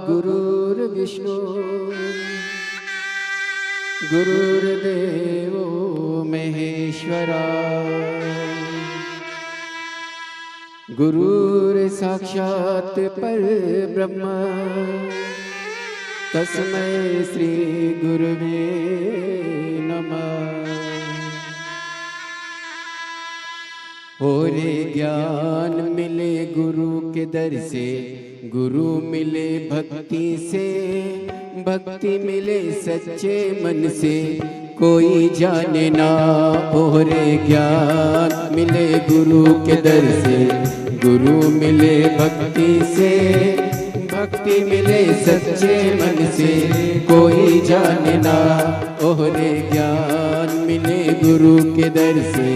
गुरुर्विष्णु गुरुर्देवो महेश्वरा गुरुर्साक्षात् परब्रह्म तस्मै श्री गुरुवे नमः। और ज्ञान मिले गुरु के दर से, गुरु मिले भक्ति से, भक्ति मिले सच्चे मन से, कोई जाने ना। और ज्ञान मिले गुरु के दर से, गुरु मिले भक्ति से, भक्ति मिले सच्चे मन से, कोई जाने ना। और ज्ञान मिले गुरु के दर से।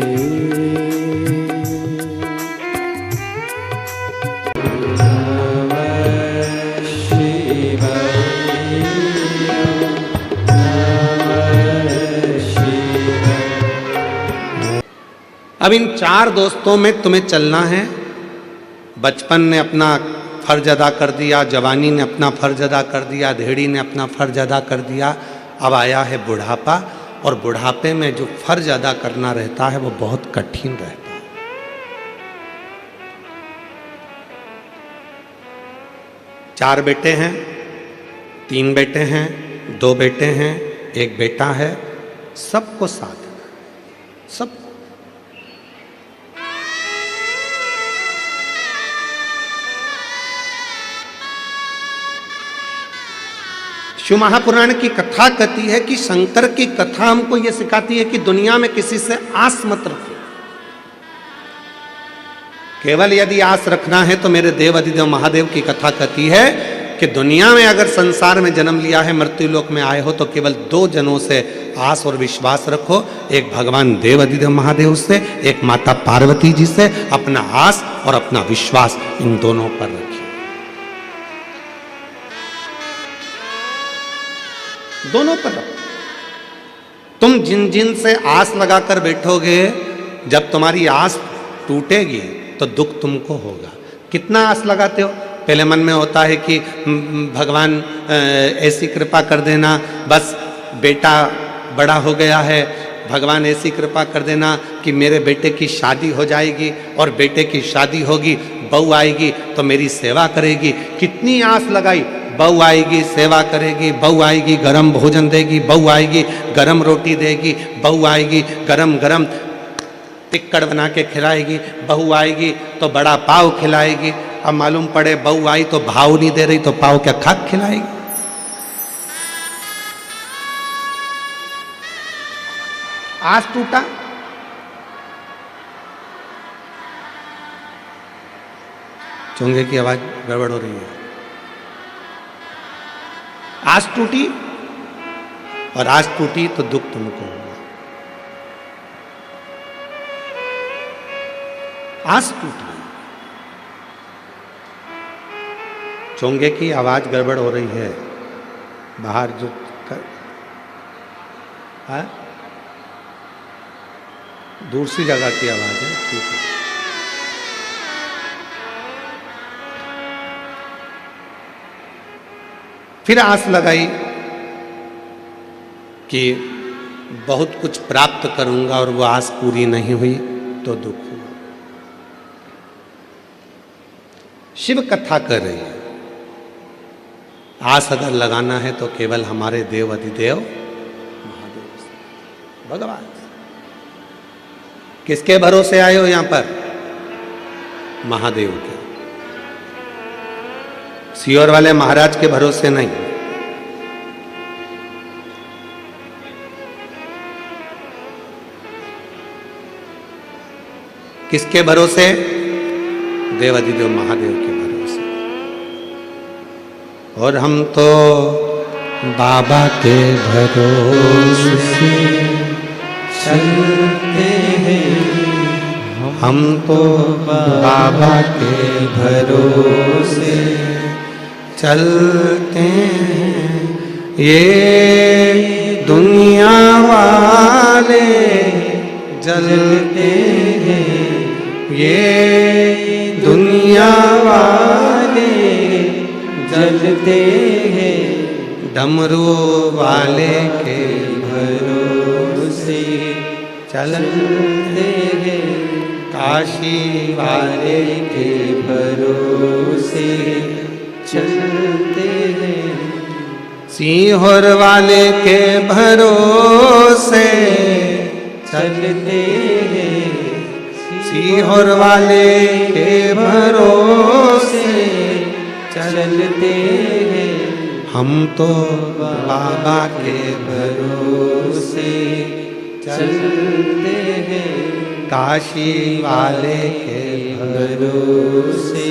अब इन 4 दोस्तों में तुम्हें चलना है। बचपन ने अपना फर्ज अदा कर दिया, जवानी ने अपना फर्ज अदा कर दिया, धेड़ी ने अपना फर्ज अदा कर दिया। अब आया है बुढ़ापा, और बुढ़ापे में जो फर्ज अदा करना रहता है वो बहुत कठिन रहता है। 4 बेटे हैं, 3 बेटे हैं, 2 बेटे हैं, 1 बेटा है, सबको साथ सब। शिव महापुराण की कथा कहती है कि शंकर की कथा हमको यह सिखाती है कि दुनिया में किसी से आस मत रखो। केवल यदि आस रखना है तो मेरे देव अधिदेव महादेव की कथा कहती है कि दुनिया में अगर संसार में जन्म लिया है, मृत्यु लोक में आए हो, तो केवल 2 जनों से आस और विश्वास रखो। एक भगवान देव अधिदेव महादेव से, एक माता पार्वती जी से। अपना आस और अपना विश्वास इन दोनों पर रखिए। दोनों पर रखो। तुम जिन जिन से आस लगाकर बैठोगे, जब तुम्हारी आस टूटेगी तो दुख तुमको होगा। कितना आस लगाते हो? पहले मन में होता है कि भगवान ऐसी कृपा कर देना, बस बेटा बड़ा हो गया है, भगवान ऐसी कृपा कर देना कि मेरे बेटे की शादी हो जाएगी, और बेटे की शादी होगी, बहू आएगी तो मेरी सेवा करेगी। कितनी आस लगाई, बहू आएगी सेवा करेगी, बहू आएगी गरम भोजन देगी, बहू आएगी गरम रोटी देगी, बहू आएगी गरम गरम टिक्कड़ बना के खिलाएगी, बहू आएगी तो बड़ा पाव खिलाएगी। अब मालूम पड़े बहू आई तो भाव नहीं दे रही, तो पाव क्या खाक खिलाएगी? आस टूटा, चोंगे की आवाज गड़बड़ हो रही है। आस टूटी, और आस टूटी तो दुख तुमको होगा। आस टूटी, चोंगे की आवाज गड़बड़ हो रही है। बाहर जो दूसरी जगह की आवाज है, ठीक है। फिर आस लगाई कि बहुत कुछ प्राप्त करूंगा, और वो आस पूरी नहीं हुई तो दुख हुआ। शिव कथा कर रही है। आस अगर लगाना है तो केवल हमारे देव अधिदेव महादेव से, भगवान। किसके भरोसे आए हो यहां पर? महादेव के। सियोर वाले महाराज के भरोसे नहीं। किसके भरोसे? देव अधिदेव महादेव के भरोसे। और हम तो बाबा के भरोसे चलते हैं, हम तो बाबा के भरोसे चलते हैं। ये दुनिया वाले जलते हैं, ये दुनिया वाले चलते हैं डमरू वाले के भरोसे चलते हैं काशी वाले के भरोसे चलते हैं सीहोर वाले के भरोसे चलते हैं सीहोर वाले के भरोसे चलते हैं हम तो बाबा के भरोसे चलते हैं काशी वाले के भरोसे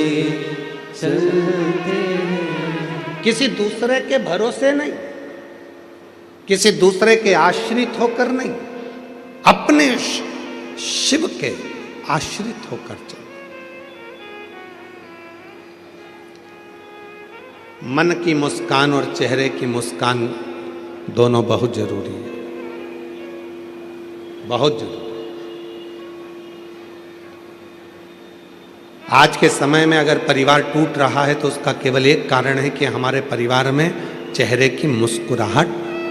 चलते हैं। किसी दूसरे के भरोसे नहीं, किसी दूसरे के आश्रित होकर नहीं, अपने शिव के आश्रित होकर चल। मन की मुस्कान और चेहरे की मुस्कान दोनों बहुत जरूरी है, बहुत जरूरी। आज के समय में अगर परिवार टूट रहा है तो उसका केवल एक कारण है कि हमारे परिवार में चेहरे की मुस्कुराहट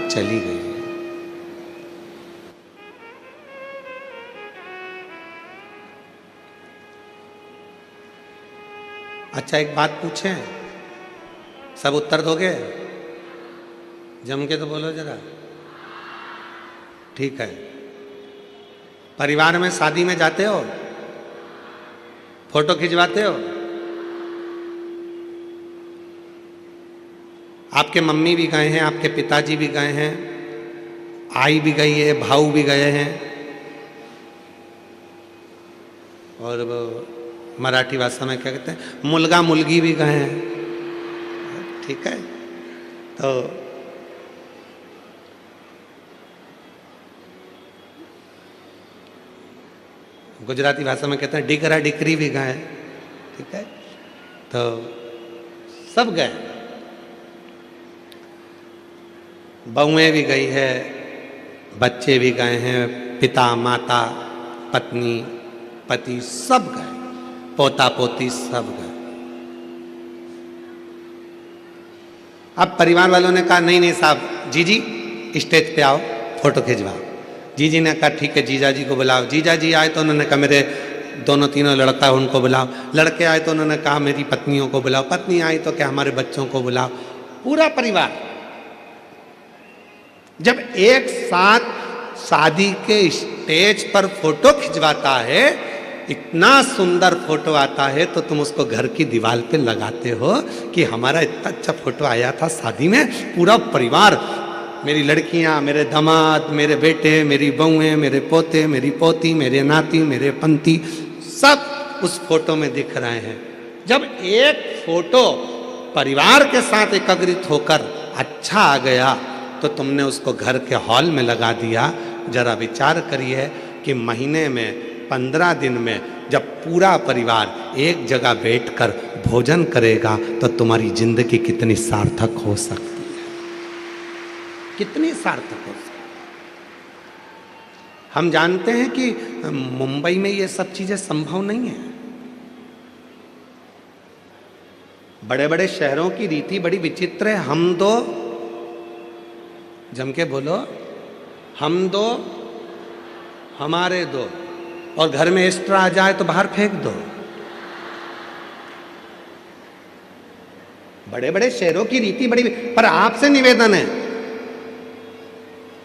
चली गई है। अच्छा, एक बात पूछें, सब उत्तर दोगे? जम के तो बोलो जरा। ठीक है, परिवार में शादी में जाते हो, फोटो खिंचवाते हो? आपके मम्मी भी गए हैं, आपके पिताजी भी गए हैं, आई भी गई है, भाऊ भी गए हैं, और वो मराठी भाषा में क्या कहते हैं, मुलगा मुलगी भी गए हैं। ठीक है, तो गुजराती भाषा में कहते हैं डिकरा डिकरी भी गए। ठीक है, तो सब गए, बहुएं भी गई है, बच्चे भी गए हैं, पिता माता पत्नी पति सब गए, पोता पोती सब गए। अब परिवार वालों ने कहा नहीं नहीं साहब, जीजी स्टेज पे आओ, फोटो खिंचवाओ। जीजी ने कहा ठीक है, जीजा जी को बुलाओ। जीजा जी आए तो उन्होंने कहा मेरे दोनों तीनों लड़का है उनको बुलाओ। लड़के आए तो उन्होंने कहा मेरी पत्नियों को बुलाओ। पत्नी आई तो क्या हमारे बच्चों को बुलाओ। पूरा परिवार जब एक साथ शादी के स्टेज पर फोटो खिंचवाता है, इतना सुंदर फोटो आता है, तो तुम उसको घर की दीवार पे लगाते हो कि हमारा इतना अच्छा फोटो आया था शादी में। पूरा परिवार, मेरी लड़कियां, मेरे दामाद, मेरे बेटे, मेरी बहुएं, मेरे पोते, मेरी पोती, मेरे नाती, मेरे पंती, सब उस फोटो में दिख रहे हैं। जब एक फोटो परिवार के साथ एकत्रित होकर अच्छा आ गया तो तुमने उसको घर के हॉल में लगा दिया। जरा विचार करिए कि महीने में 15 दिन में जब पूरा परिवार एक जगह बैठकर भोजन करेगा तो तुम्हारी जिंदगी कितनी सार्थक हो सकती है, कितनी सार्थक हो सकती है। हम जानते हैं कि मुंबई में ये सब चीजें संभव नहीं है। बड़े बड़े शहरों की रीति बड़ी विचित्र है। हम दो, जम के बोलो, हम दो हमारे दो, और घर में एक्स्ट्रा आ जाए तो बाहर फेंक दो। बड़े बड़े शहरों की रीति बड़ी, पर आपसे निवेदन है,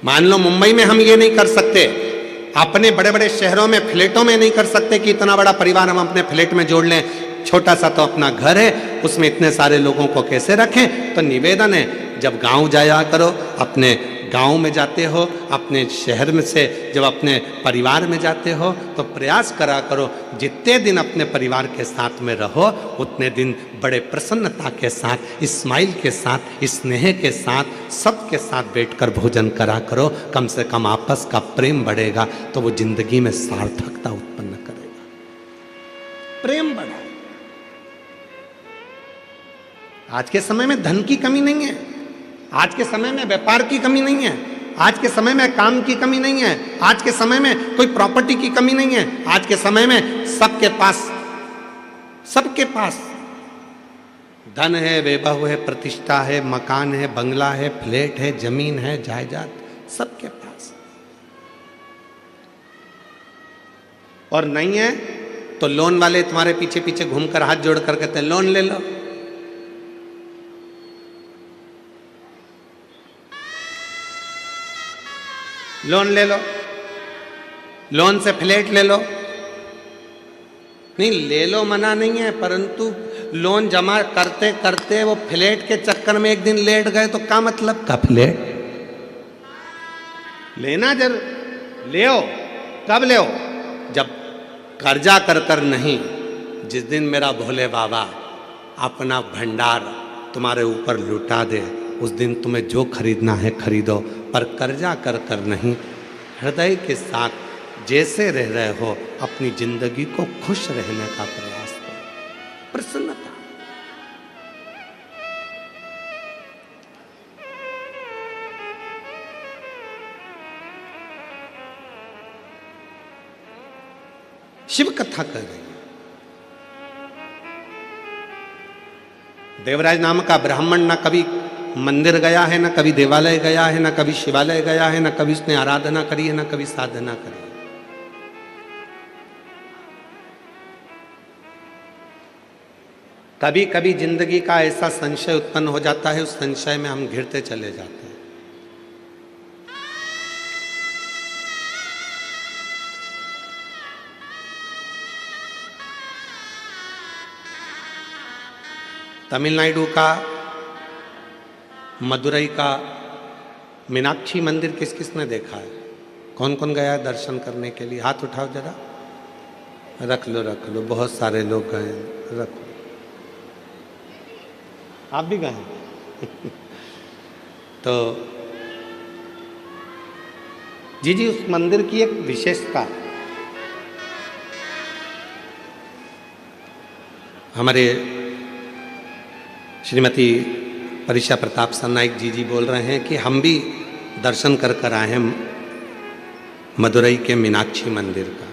मान लो मुंबई में हम ये नहीं कर सकते, अपने बड़े बड़े शहरों में फ्लैटों में नहीं कर सकते कि इतना बड़ा परिवार हम अपने फ्लैट में जोड़ लें। छोटा सा तो अपना घर है, उसमें इतने सारे लोगों को कैसे रखें। तो निवेदन है, जब गांव जाया करो, अपने गांव में जाते हो, अपने शहर में से जब अपने परिवार में जाते हो तो प्रयास करा करो जितने दिन अपने परिवार के साथ में रहो उतने दिन बड़े प्रसन्नता के साथ, स्माइल के साथ, स्नेह के साथ, सबके साथ बैठकर भोजन करा करो। कम से कम आपस का प्रेम बढ़ेगा तो वो जिंदगी में सार्थकता उत्पन्न करेगा। प्रेम बढ़ा। आज के समय में धन की कमी नहीं है, आज के समय में व्यापार की कमी नहीं है, आज के समय में काम की कमी नहीं है, आज के समय में कोई प्रॉपर्टी की कमी नहीं है। आज के समय में सबके पास धन है, वैभव है, प्रतिष्ठा है, मकान है, बंगला है, फ्लैट है, जमीन है, जायदाद सबके पास। और नहीं है तो लोन वाले तुम्हारे पीछे पीछे घूमकर हाथ जोड़कर कहते हैं लोन ले लो। लोन ले लो, लोन से फ्लैट ले लो। नहीं, ले लो मना नहीं है, परंतु लोन जमा करते करते वो फ्लैट के चक्कर में एक दिन लेट गए तो क्या मतलब का फ्लैट लेना। जरूर ले हो, कब ले हो? जब कर्जा कर कर नहीं, जिस दिन मेरा भोले बाबा अपना भंडार तुम्हारे ऊपर लुटा दे, उस दिन तुम्हें जो खरीदना है खरीदो, पर कर्जा कर कर नहीं। हृदय के साथ जैसे रह रहे हो अपनी जिंदगी को खुश रहने का प्रयास करो, प्रसन्नता। शिव कथा कर रही है। देवराज नाम का ब्राह्मण न कभी मंदिर गया है, न कभी देवालय गया है, न कभी शिवालय गया है, न कभी उसने आराधना करी है, न कभी साधना करी है। कभी कभी जिंदगी का ऐसा संशय उत्पन्न हो जाता है, उस संशय में हम घिरते चले जाते हैं। तमिलनाडु का, मदुरई का मीनाक्षी मंदिर किस किस ने देखा है? कौन कौन गया है दर्शन करने के लिए? हाथ उठाओ जरा। रख लो रख लो, बहुत सारे लोग गए। रखो, आप भी गए? तो जी उस मंदिर की एक विशेषता, हमारे श्रीमती परिषा प्रताप सरनाइक जी बोल रहे हैं कि हम भी दर्शन कर कर आए हैं मदुरई के मीनाक्षी मंदिर का।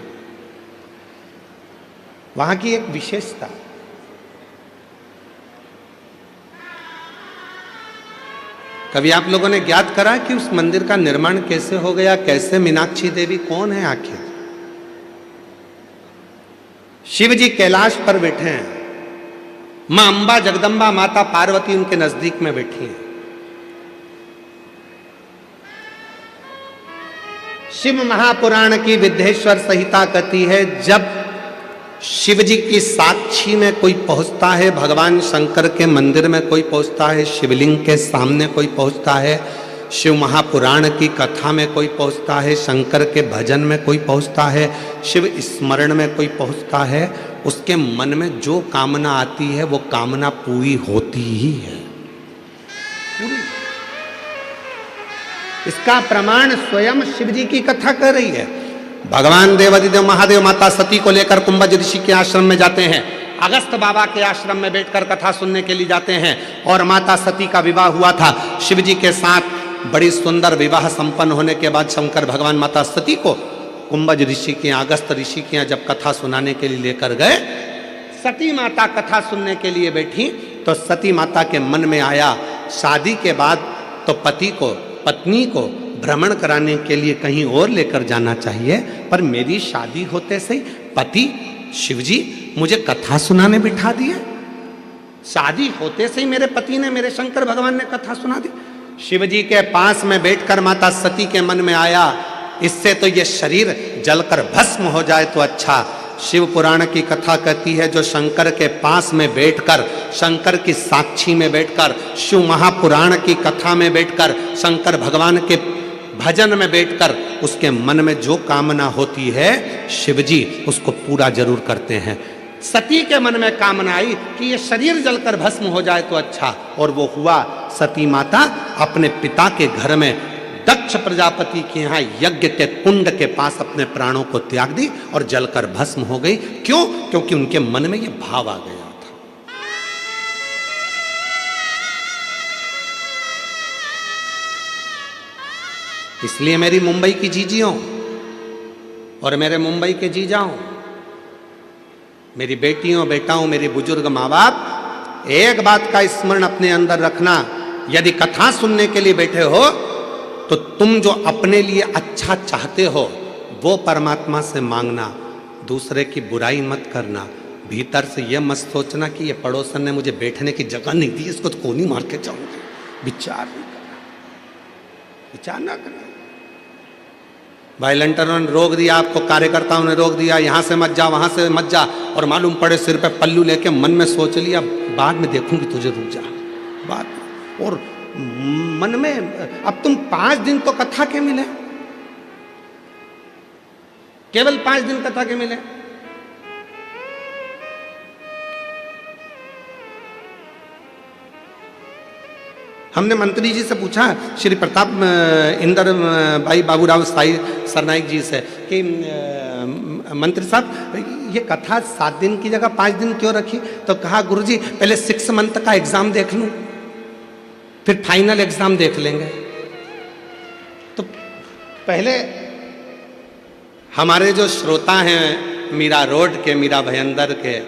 वहां की एक विशेषता, कभी आप लोगों ने ज्ञात करा कि उस मंदिर का निर्माण कैसे हो गया? कैसे मीनाक्षी देवी कौन है आखिर? शिव जी कैलाश पर बैठे हैं, मां अंबा जगदम्बा माता पार्वती उनके नजदीक में बैठी हैं। शिव महापुराण की विद्येश्वर संहिता कहती है, जब शिव जी की साक्षी में कोई पहुंचता है, भगवान शंकर के मंदिर में कोई पहुंचता है, शिवलिंग के सामने कोई पहुंचता है, शिव महापुराण की कथा में कोई पहुंचता है, शंकर के भजन में कोई पहुंचता है, शिव स्मरण में कोई पहुंचता है, उसके मन में जो कामना आती है वो कामना पूरी होती ही है, पूरी। इसका प्रमाण स्वयं शिव जी की कथा कर रही है। भगवान देवादिदेव महादेव माता सती को लेकर कुंभज ऋषि के आश्रम में जाते हैं, अगस्त बाबा के आश्रम में बैठकर कथा सुनने के लिए जाते हैं। और माता सती का विवाह हुआ था शिव जी के साथ। बड़ी सुंदर विवाह संपन्न होने के बाद शंकर भगवान माता सती को कुंभज ऋषि के यहाँ, अगस्त ऋषि के यहाँ जब कथा सुनाने के लिए लेकर गए, सती माता कथा सुनने के लिए बैठी तो सती माता के मन में आया, शादी के बाद तो पति को, पत्नी को भ्रमण कराने के लिए कहीं और लेकर जाना चाहिए, पर मेरी शादी होते से पति शिवजी मुझे कथा सुनाने बिठा दिए। शादी होते से ही मेरे पति ने, मेरे शंकर भगवान ने कथा सुना दी। शिवजी के पास में बैठकर माता सती के मन में आया, इससे तो ये शरीर जलकर भस्म हो जाए तो अच्छा। शिव पुराण की कथा कहती है, जो शंकर के पास में बैठकर, शंकर की साक्षी में बैठकर, शिव महापुराण की कथा में बैठकर, शंकर भगवान के भजन में बैठकर उसके मन में जो कामना होती है शिवजी उसको पूरा जरूर करते हैं। सती के मन में कामना आई कि ये शरीर जलकर भस्म हो जाए तो अच्छा, और वो हुआ। सती माता अपने पिता के घर में दक्ष प्रजापति के यहाँ यज्ञ के कुंड के पास अपने प्राणों को त्याग दी और जलकर भस्म हो गई। क्यों? क्योंकि उनके मन में ये भाव आ गया था। इसलिए मेरी मुंबई की जीजियों और मेरे मुंबई के जीजाओं, मेरी बेटियों बेटाओं, मेरे बुजुर्ग माँ बाप, एक बात का स्मरण अपने अंदर रखना, यदि कथा सुनने के लिए बैठे हो तो तुम जो अपने लिए अच्छा चाहते हो वो परमात्मा से मांगना, दूसरे की बुराई मत करना। भीतर से यह मत सोचना कि ये पड़ोसन ने मुझे बैठने की जगह नहीं दी, इसको तो कोनी मार के जाऊंगी। विचार नहीं करना, विचार ना करना। वायलेंटरों ने रोक दिया आपको, कार्यकर्ताओं ने रोक दिया, यहां से मत जा वहां से मत जा, और मालूम पड़े सिर पे पल्लू लेके मन में सोच लिया बाद में देखूंगी तुझे, रुक जा बाद में। और मन में अब तुम 5 दिन तो कथा के मिले, केवल 5 दिन कथा के मिले। हमने मंत्री जी से पूछा, श्री प्रताप इंदर भाई बाबूराव साई सरनाइक जी से, कि मंत्री साहब ये कथा 7 दिन की जगह 5 दिन क्यों रखी? तो कहा गुरुजी पहले 6 मंथ का एग्जाम देख लूं, फिर फाइनल एग्जाम देख लेंगे। तो पहले हमारे जो श्रोता हैं मीरा रोड के, मीरा भयंदर के,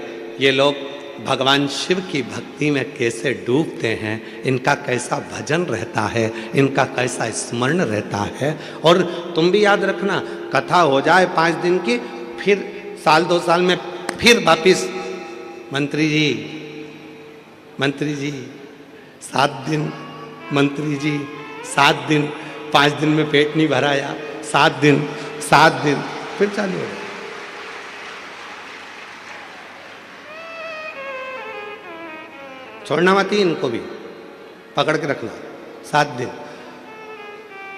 ये लोग भगवान शिव की भक्ति में कैसे डूबते हैं, इनका कैसा भजन रहता है, इनका कैसा स्मरण रहता है। और तुम भी याद रखना, कथा हो जाए 5 दिन की, फिर साल 2 साल में फिर वापिस मंत्री जी 7 दिन, मंत्री जी 7 दिन, 5 दिन में पेट नहीं भराया, 7 दिन, फिर चालू हो। छोड़ना मत ही इनको भी, पकड़ के रखना। 7 दिन,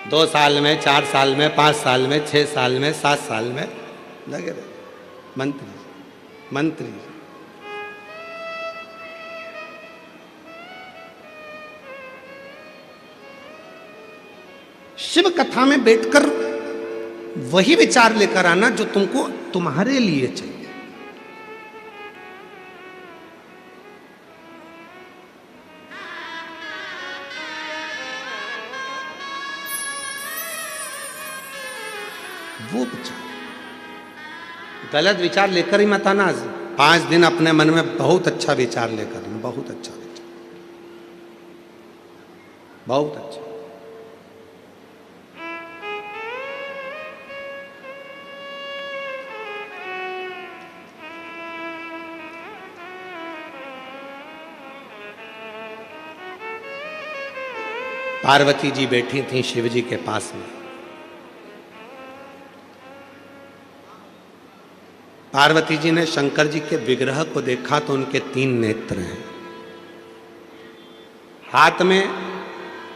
2 साल में, 4 साल में, 5 साल में, 6 साल में, 7 साल में लगे रहे। मंत्री शिव कथा में बैठकर वही विचार लेकर आना जो तुमको तुम्हारे लिए चाहिए। वो विचार, गलत विचार लेकर ही मत आना। 5 दिन अपने मन में बहुत अच्छा विचार लेकर, बहुत अच्छा विचार, बहुत अच्छा। पार्वती जी बैठी थी शिव जी के पास में। पार्वती जी ने शंकर जी के विग्रह को देखा तो उनके 3 नेत्र हैं, हाथ में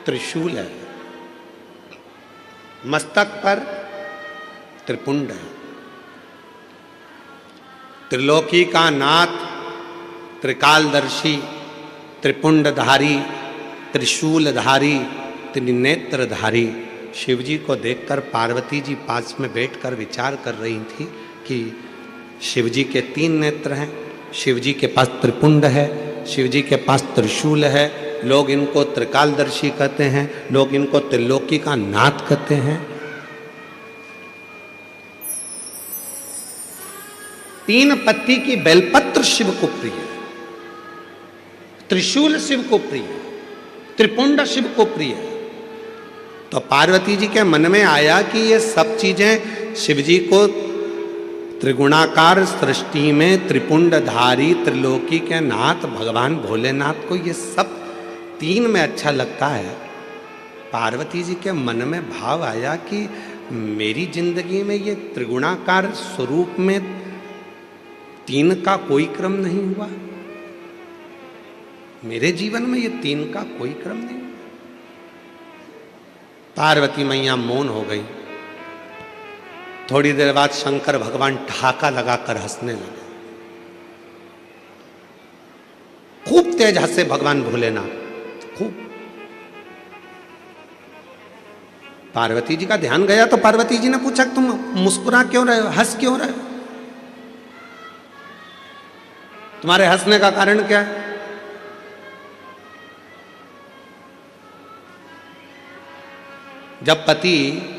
त्रिशूल है, मस्तक पर त्रिपुंड है। त्रिलोकी का नाथ, त्रिकालदर्शी, त्रिपुंडधारी, त्रिशूलधारी, त्रिनेत्रधारी शिवजी को देखकर पार्वती जी पास में बैठकर विचार कर रही थी कि शिवजी के 3 नेत्र हैं, शिवजी के पास त्रिपुंड है, शिवजी के पास त्रिशूल है। लोग इनको त्रिकालदर्शी कहते हैं, लोग इनको त्रिलोकी का नाथ कहते हैं। 3 पत्ती की बेलपत्र शिव को प्रिय है, त्रिशूल शिव को प्रिय है, त्रिपुंड शिव को प्रिय है। तो पार्वती जी के मन में आया कि ये सब चीजें शिवजी को त्रिगुणाकार सृष्टि में त्रिपुंडधारी त्रिलोकी के नाथ भगवान भोलेनाथ को ये सब 3 में अच्छा लगता है। पार्वती जी के मन में भाव आया कि मेरी जिंदगी में ये त्रिगुणाकार स्वरूप में 3 का कोई क्रम नहीं हुआ, मेरे जीवन में ये 3 का कोई क्रम नहीं। पार्वती मैया मौन हो गई। थोड़ी देर बाद शंकर भगवान ठहाका लगाकर हंसने लगे, खूब तेज हंसे भगवान भोलेनाथ, खूब। पार्वती जी का ध्यान गया तो पार्वती जी ने पूछा तुम मुस्कुरा क्यों रहे हो, हंस क्यों रहे हो, तुम्हारे हंसने का कारण क्या है? जब पति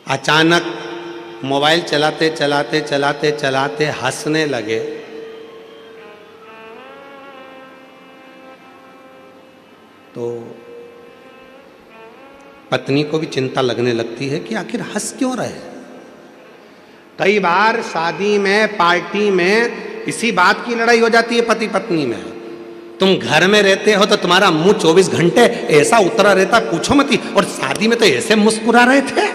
अचानक मोबाइल चलाते चलाते चलाते चलाते हंसने लगे तो पत्नी को भी चिंता लगने लगती है कि आखिर हंस क्यों रहे। कई बार शादी में, पार्टी में इसी बात की लड़ाई हो जाती है पति पत्नी में। तुम घर में रहते हो तो तुम्हारा मुंह 24 घंटे ऐसा उतरा रहता, पूछो मत ही। और शादी में तो ऐसे मुस्कुरा रहे थे,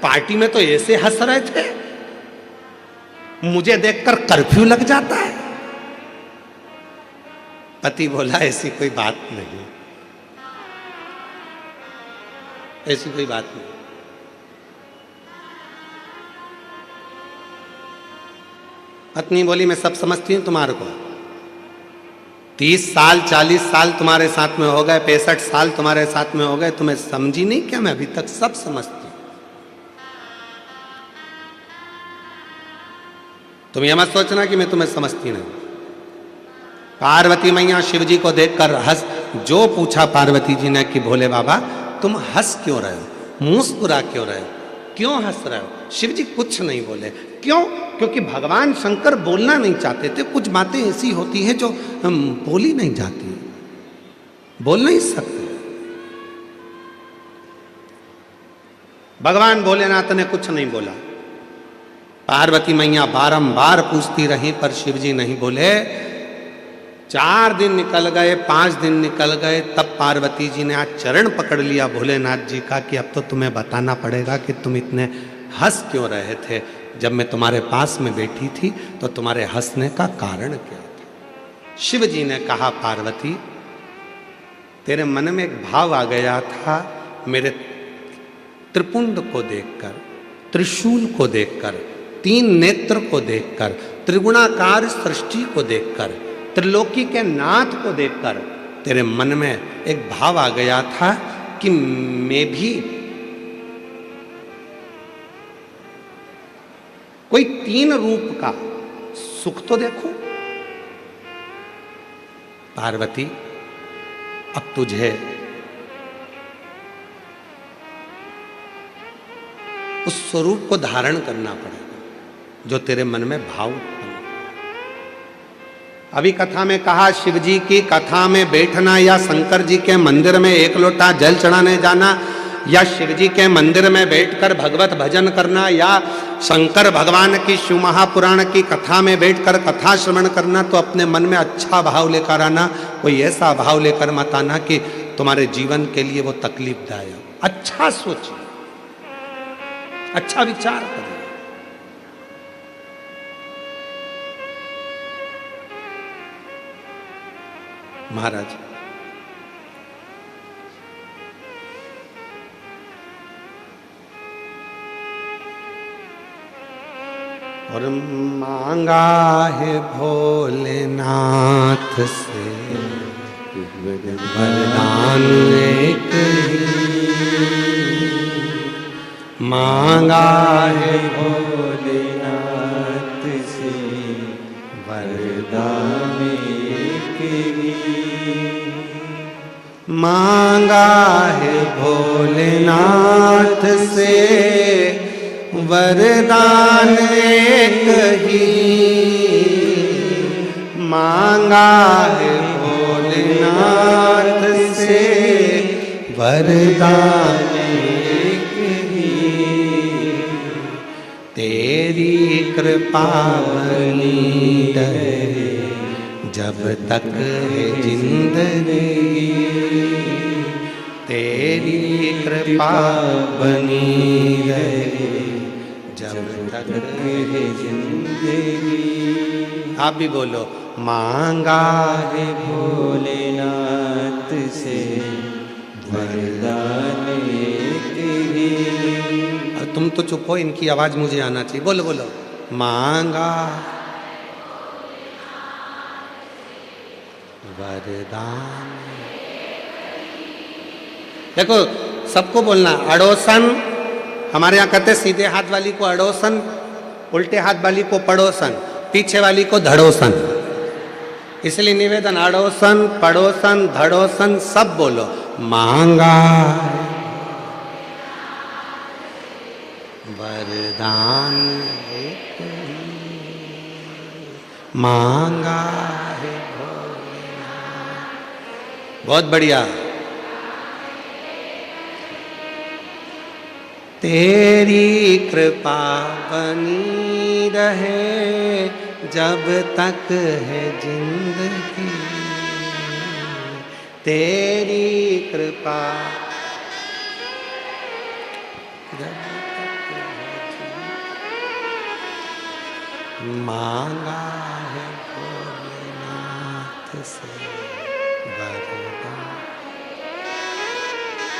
पार्टी में तो ऐसे हंस रहे थे, मुझे देखकर कर्फ्यू लग जाता है। पति बोला ऐसी कोई बात नहीं, ऐसी कोई बात नहीं। पत्नी बोली मैं सब समझती हूं तुम्हारे को, 30 साल 40 साल तुम्हारे साथ में हो गए, 65 साल तुम्हारे साथ में हो गए, तुम्हें समझी नहीं क्या? मैं अभी तक सब समझती हूं। तुम यह मत सोचना कि मैं तुम्हें समझती नहीं। पार्वती मैया शिव जी को देखकर हंस, जो पूछा पार्वती जी ने कि भोले बाबा तुम हंस क्यों रहे हो, मुस्कुरा क्यों रहे हो, क्यों हंस रहे हो? शिव जी कुछ नहीं बोले। क्यों? क्योंकि भगवान शंकर बोलना नहीं चाहते थे। कुछ बातें ऐसी होती हैं जो बोली नहीं जाती, बोल नहीं सकते। भगवान भोलेनाथ ने कुछ नहीं बोला। पार्वती मैया बारंबार पूछती रही पर शिव जी नहीं बोले। 4 दिन निकल गए, 5 दिन निकल गए, तब पार्वती जी ने आज चरण पकड़ लिया भोलेनाथ जी का कि अब तो तुम्हें बताना पड़ेगा कि तुम इतने हंस क्यों रहे थे। जब मैं तुम्हारे पास में बैठी थी तो तुम्हारे हंसने का कारण क्या था? शिव जी ने कहा पार्वती तेरे मन में एक भाव आ गया था मेरे त्रिपुंड को देखकर, त्रिशूल को देखकर, 3 नेत्र को देखकर, त्रिगुणाकार सृष्टि को देखकर, त्रिलोकी के नाथ को देखकर तेरे मन में एक भाव आ गया था कि मैं भी कोई 3 रूप का सुख तो देखूं। पार्वती अब तुझे उस स्वरूप को धारण करना पड़ेगा जो तेरे मन में भाव उत्पन्न। अभी कथा में कहा शिव जी की कथा में बैठना या शंकर जी के मंदिर में 1 लोटा जल चढ़ाने जाना या शिव जी के मंदिर में बैठकर भगवत भजन करना या शंकर भगवान की शिव महापुराण की कथा में बैठकर कथा श्रवण करना, तो अपने मन में अच्छा भाव लेकर आना। कोई ऐसा भाव लेकर मत आना कि तुम्हारे जीवन के लिए वो तकलीफदायक। अच्छा सोचिए, अच्छा विचार करें। महाराज और मांगा है भोलेनाथ से वरदान एक ही, मांगा है भोलेनाथ से वरदान एक ही, मांगा है भोलेनाथ से वरदान एक ही, मांगा है भोलेनाथ से वरदान एक ही, तेरी कृपा बनी रहे जब तक है जिंदगी, तेरी कृपा बनी रहे जब तक है जिंदगी। आप भी बोलो, मांगा है भोलेनाथ से वरदान एक ही। और तुम तो चुप हो, इनकी आवाज मुझे आना चाहिए। बोलो बोलो, मांगा वरदान। देखो सबको बोलना, अड़ोसन। हमारे यहाँ कहते सीधे हाथ वाली को अड़ोसन, उल्टे हाथ वाली को पड़ोसन, पीछे वाली को धड़ोसन। इसलिए निवेदन, अड़ोसन, पड़ोसन, धड़ोसन सब बोलो। मांगा वरदान एक ही, मांगा है भोलेनाथ। बहुत बढ़िया। तेरी कृपा बनी रहे जब तक है जिंदगी, तेरी कृपा जब तक है जिंदगी, मांगा है भोलेनाथ से वरदान।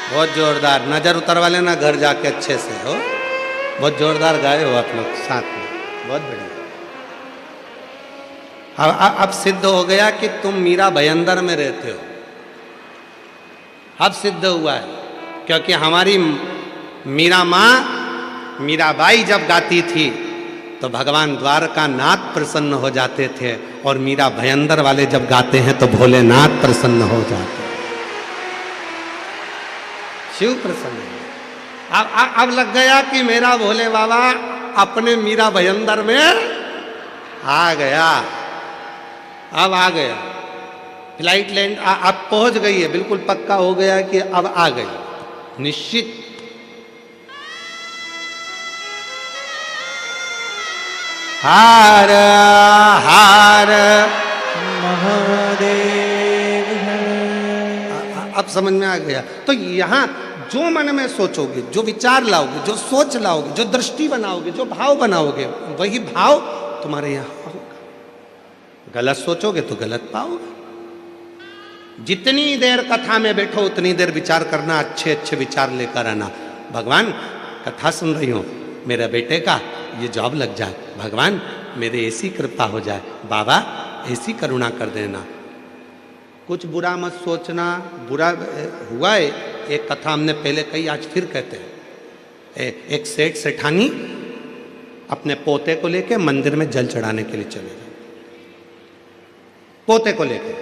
बहुत जोरदार, नजर उतरवा लेना घर जाके अच्छे से हो। बहुत जोरदार गाए हो आप लोग साथ में, बहुत बढ़िया। अब सिद्ध हो गया कि तुम मीरा भयंदर में रहते हो, अब सिद्ध हुआ है। क्योंकि हमारी मीरा माँ मीराबाई जब गाती थी तो भगवान द्वारका नाथ प्रसन्न हो जाते थे, और मीरा भयंदर वाले जब गाते हैं तो भोलेनाथ प्रसन्न हो जाते हैं, शिव प्रसन्न। अब लग गया कि मेरा भोले बाबा अपने मीरा भयंदर में आ गया, अब आ गया। फ्लाइट लैंड अब पहुंच गई है, बिल्कुल पक्का हो गया कि अब आ गई, निश्चित। हार हार महादेव है। अब समझ में आ गया। तो यहां जो मन में सोचोगे, जो विचार लाओगे, जो सोच लाओगे, जो दृष्टि बनाओगे, जो भाव बनाओगे, वही भाव तुम्हारे यहां होगा। गलत सोचोगे तो गलत पाओगे। जितनी देर कथा में बैठो उतनी देर विचार करना, अच्छे अच्छे विचार लेकर आना। भगवान कथा सुन रही हूं, मेरे बेटे का ये जॉब लग जाए, भगवान मेरे ऐसी कृपा हो जाए, बाबा ऐसी करुणा कर देना। कुछ बुरा मत सोचना। बुरा हुआ है, एक कथा हमने पहले कही, आज फिर कहते हैं। एक सेठ सेठानी अपने पोते को लेके मंदिर में जल चढ़ाने के लिए चले गए। पोते को लेके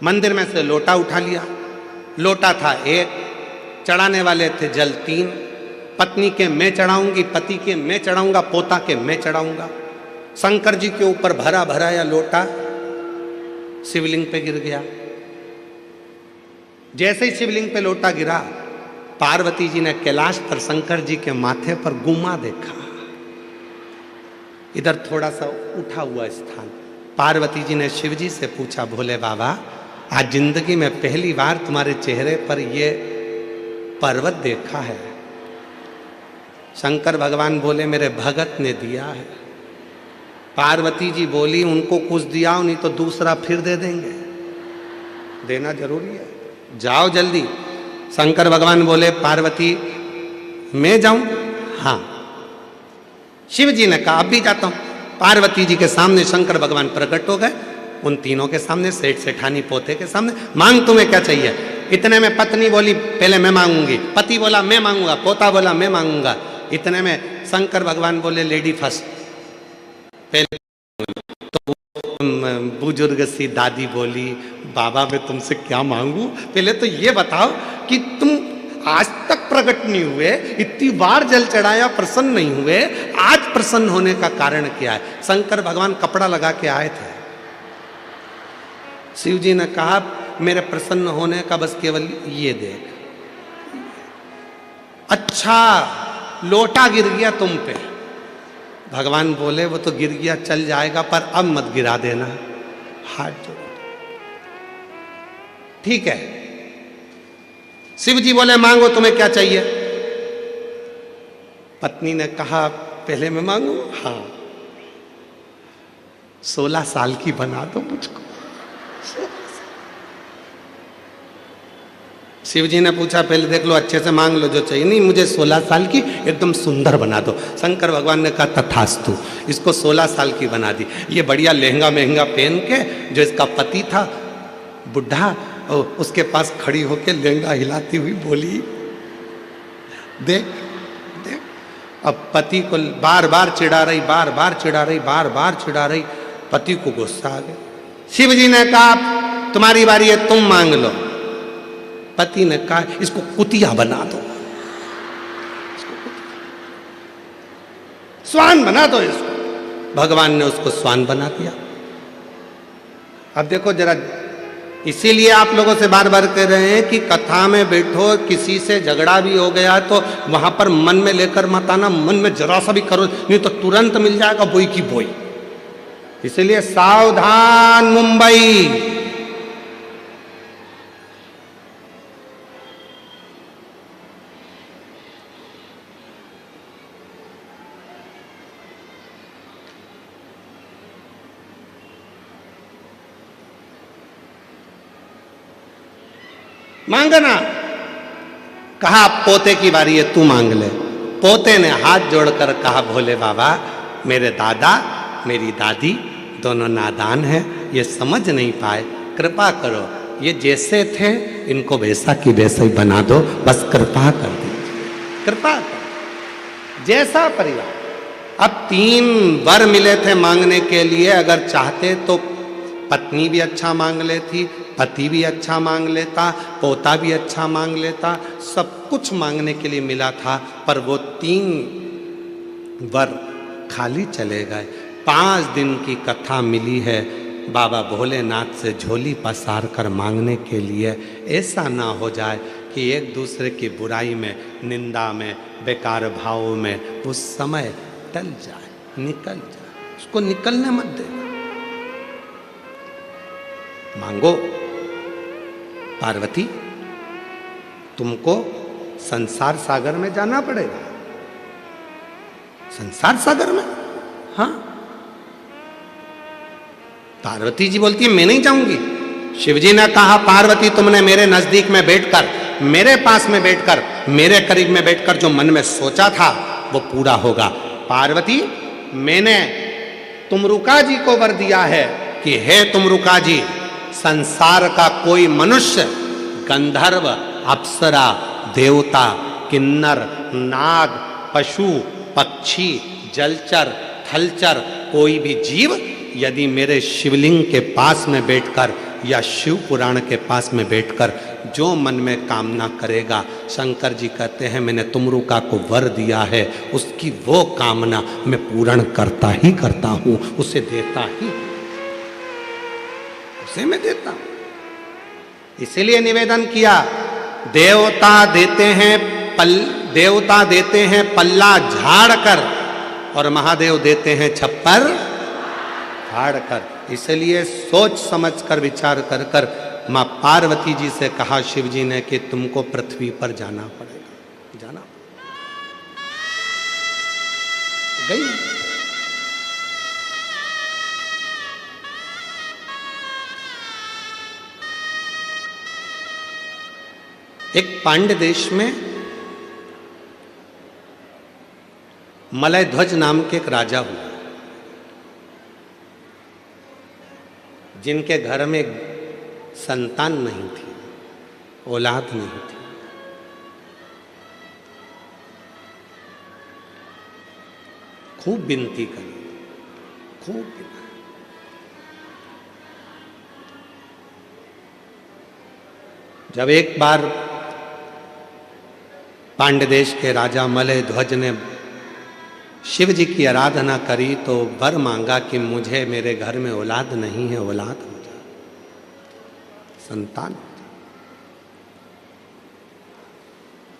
मंदिर में से लोटा उठा लिया। लोटा था एक, चढ़ाने वाले थे जल 3। पत्नी के मैं चढ़ाऊंगी, पति के मैं चढ़ाऊंगा, पोता के मैं चढ़ाऊंगा। शंकर जी के ऊपर भरा भरा या लोटा शिवलिंग पे गिर गया। जैसे ही शिवलिंग पे लोटा गिरा, पार्वती जी ने कैलाश पर शंकर जी के माथे पर गुम्मा देखा, इधर थोड़ा सा उठा हुआ स्थान। पार्वती जी ने शिव जी से पूछा, भोले बाबा आज जिंदगी में पहली बार तुम्हारे चेहरे पर ये पर्वत देखा है। शंकर भगवान बोले, मेरे भगत ने दिया है। पार्वती जी बोली, उनको कुछ दिया नहीं तो दूसरा फिर दे देंगे, देना जरूरी है, जाओ जल्दी। शंकर भगवान बोले, पार्वती मैं जाऊं? हाँ। शिव जी ने कहा, अब भी जाता हूं। पार्वती जी के सामने शंकर भगवान प्रकट हो गए, उन तीनों के सामने, सेठ सेठानी पोते के सामने। मांग तुम्हें क्या चाहिए? इतने में पत्नी बोली, पहले मैं मांगूंगी। पति बोला मैं मांगूंगा। पोता बोला मैं मांगूंगा। इतने में शंकर भगवान बोले, लेडी फर्स्ट। पहले तो बुजुर्ग सी दादी बोली, बाबा मैं तुमसे क्या मांगू? पहले तो ये बताओ कि तुम आज तक प्रकट नहीं हुए, इतनी बार जल चढ़ाया, प्रसन्न नहीं हुए, आज प्रसन्न होने का कारण क्या है? शंकर भगवान कपड़ा लगा के आए थे। शिव जी ने कहा, मेरे प्रसन्न होने का बस केवल ये देख। अच्छा, लोटा गिर गया तुम पे। भगवान बोले, वो तो गिर गया, चल जाएगा, पर अब मत गिरा देना। हाथ जोड़। ठीक है। शिव जी बोले, मांगो, तुम्हें क्या चाहिए? पत्नी ने कहा, पहले मैं मांगू? हाँ। 16 साल की बना दो मुझको। शिव जी ने पूछा, पहले देख लो, अच्छे से मांग लो जो चाहिए। नहीं, मुझे 16 साल की एकदम सुंदर बना दो। शंकर भगवान ने कहा, तथास्तु। इसको 16 साल की बना दी। ये बढ़िया लहंगा महंगा पहन के, जो इसका पति था बुढ़ा, उसके पास खड़ी होके लहंगा हिलाती हुई बोली, देख देख। अब पति को बार बार चिढ़ा रही, बार बार चिढ़ा रही, बार बार चिढ़ा रही। पति को गुस्सा आ गया। शिव जी ने कहा, तुम्हारी बारी है, तुम मांग लो। पति ने कहा, इसको कुतिया बना दो, स्वान बना दो इसको। भगवान ने उसको स्वान बना दिया। अब देखो जरा, इसीलिए आप लोगों से बार बार कह रहे हैं कि कथा में बैठो, किसी से झगड़ा भी हो गया तो वहां पर मन में लेकर मत आना, मन में जरा सा भी करो, नहीं तो तुरंत मिल जाएगा बोई की बोई। इसलिए सावधान मुंबई। मांगना, कहा पोते की बारी है, तू मांग ले। पोते ने हाथ जोड़कर कहा, भोले बाबा मेरे दादा मेरी दादी दोनों नादान हैं, ये समझ नहीं पाए, कृपा करो, ये जैसे थे इनको वैसा की वैसा ही बना दो, बस कृपा कर दीजिए, कृपा कर। जैसा परिवार, अब 3 वर मिले थे मांगने के लिए, अगर चाहते तो पत्नी भी अच्छा मांग लेती, पति भी अच्छा मांग लेता, पोता भी अच्छा मांग लेता, सब कुछ मांगने के लिए मिला था, पर वो 3 वर खाली चले गए। 5 दिन की कथा मिली है बाबा भोलेनाथ से झोली पसार कर मांगने के लिए। ऐसा ना हो जाए कि एक दूसरे की बुराई में, निंदा में, बेकार भावों में वो समय टल जाए, निकल जाए, उसको निकलने मत देना। मांगो, पार्वती तुमको संसार सागर में जाना पड़ेगा। संसार सागर में? हाँ। पार्वती जी बोलती है मैं नहीं जाऊंगी। शिवजी ने कहा, पार्वती तुमने मेरे नजदीक में बैठकर, मेरे पास में बैठकर, मेरे करीब में बैठकर जो मन में सोचा था वो पूरा होगा। पार्वती मैंने तुमरुका जी को वर दिया है कि हे तुमरुका जी, संसार का कोई मनुष्य, गंधर्व, अप्सरा, देवता, किन्नर, नाग, पशु, पक्षी, जलचर, थलचर, कोई भी जीव यदि मेरे शिवलिंग के पास में बैठकर या शिव पुराण के पास में बैठकर जो मन में कामना करेगा, शंकर जी कहते हैं मैंने तुमरुका को वर दिया है, उसकी वो कामना मैं पूर्ण करता ही करता हूं, उसे देता ही, उसे मैं देता हूं। इसीलिए निवेदन किया, देवता देते हैं पल्ला झाड़ कर और महादेव देते हैं छप्पर फाड़ कर। इसलिए सोच समझ कर, विचार कर कर मां पार्वती जी से कहा शिव जी ने कि तुमको पृथ्वी पर जाना पड़ेगा, जाना गई। एक पांड्य देश में मलय ध्वज नाम के एक राजा हुआ, जिनके घर में संतान नहीं थी, औलाद नहीं थी। खूब विनती करी, खूब विनती। जब एक बार पांड्य देश के राजा मलय ध्वज ने शिव जी की आराधना करी तो वर मांगा कि मुझे मेरे घर में औलाद नहीं है, औलाद हो जाए, संतान हो जाए।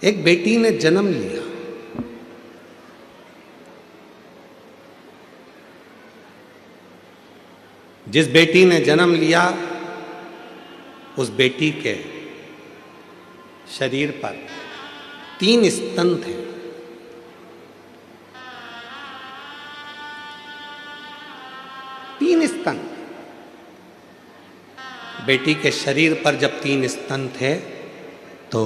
एक बेटी ने जन्म लिया। जिस बेटी ने जन्म लिया उस बेटी के शरीर पर 3 स्तन थे। स्तन, बेटी के शरीर पर जब 3 स्तन थे तो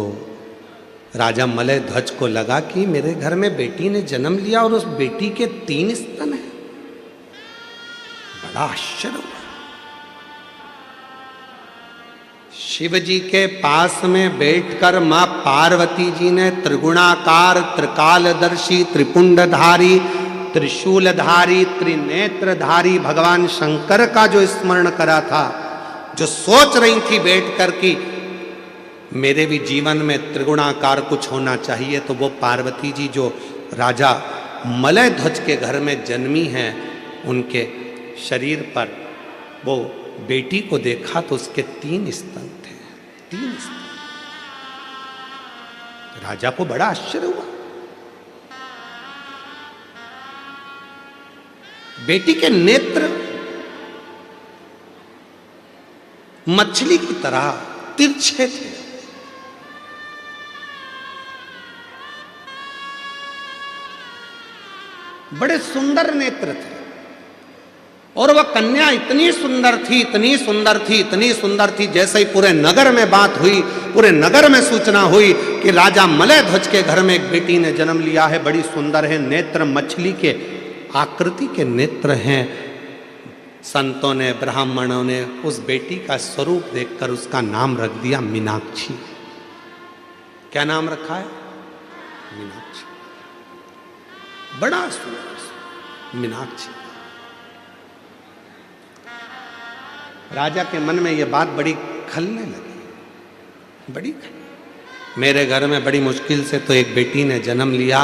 राजा मलय ध्वज को लगा कि मेरे घर में बेटी ने जन्म लिया और उस बेटी के 3 स्तन हैं। बड़ा आश्चर्य हुआ। शिव जी के पास में बैठकर मां पार्वती जी ने त्रिगुणाकार, त्रिकालदर्शी, त्रिपुंडधारी, त्रिशूलधारी, त्रिनेत्रधारी भगवान शंकर का जो स्मरण करा था, जो सोच रही थी बैठकर कि मेरे भी जीवन में त्रिगुणाकार कुछ होना चाहिए, तो वो पार्वती जी जो राजा मलय ध्वज के घर में जन्मी हैं, उनके शरीर पर वो बेटी को देखा तो उसके 3 स्तन थे, 3 स्तन। राजा को बड़ा आश्चर्य हुआ। बेटी के नेत्र मछली की तरह तिरछे थे। बड़े सुंदर नेत्र थे। और वह कन्या इतनी सुंदर थी, इतनी सुंदर थी, इतनी सुंदर थी, जैसे ही पूरे नगर में बात हुई, पूरे नगर में सूचना हुई कि राजा मलय ध्वज के घर में एक बेटी ने जन्म लिया है, बड़ी सुंदर है, नेत्र मछली के आकृति के नेत्र हैं। संतों ने, ब्राह्मणों ने उस बेटी का स्वरूप देखकर उसका नाम रख दिया मीनाक्षी। क्या नाम रखा है? मीनाक्षी। बड़ा सुंदर मीनाक्षी। राजा के मन में यह बात बड़ी खलने लगी, बड़ी खलने। मेरे घर में बड़ी मुश्किल से तो एक बेटी ने जन्म लिया,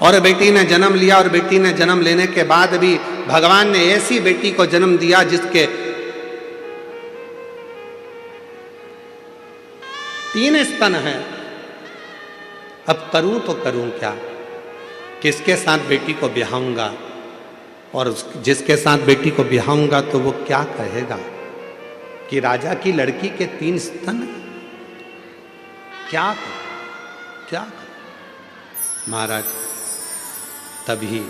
और बेटी ने जन्म लिया, और बेटी ने जन्म लेने के बाद भी भगवान ने ऐसी बेटी को जन्म दिया जिसके 3 स्तन हैं। अब करूं तो करूं क्या? किसके साथ बेटी को ब्याहूंगा? और जिसके साथ बेटी को ब्याहूंगा तो वो क्या कहेगा कि राजा की लड़की के 3 स्तन? क्या करें, क्या करें? महाराज तभी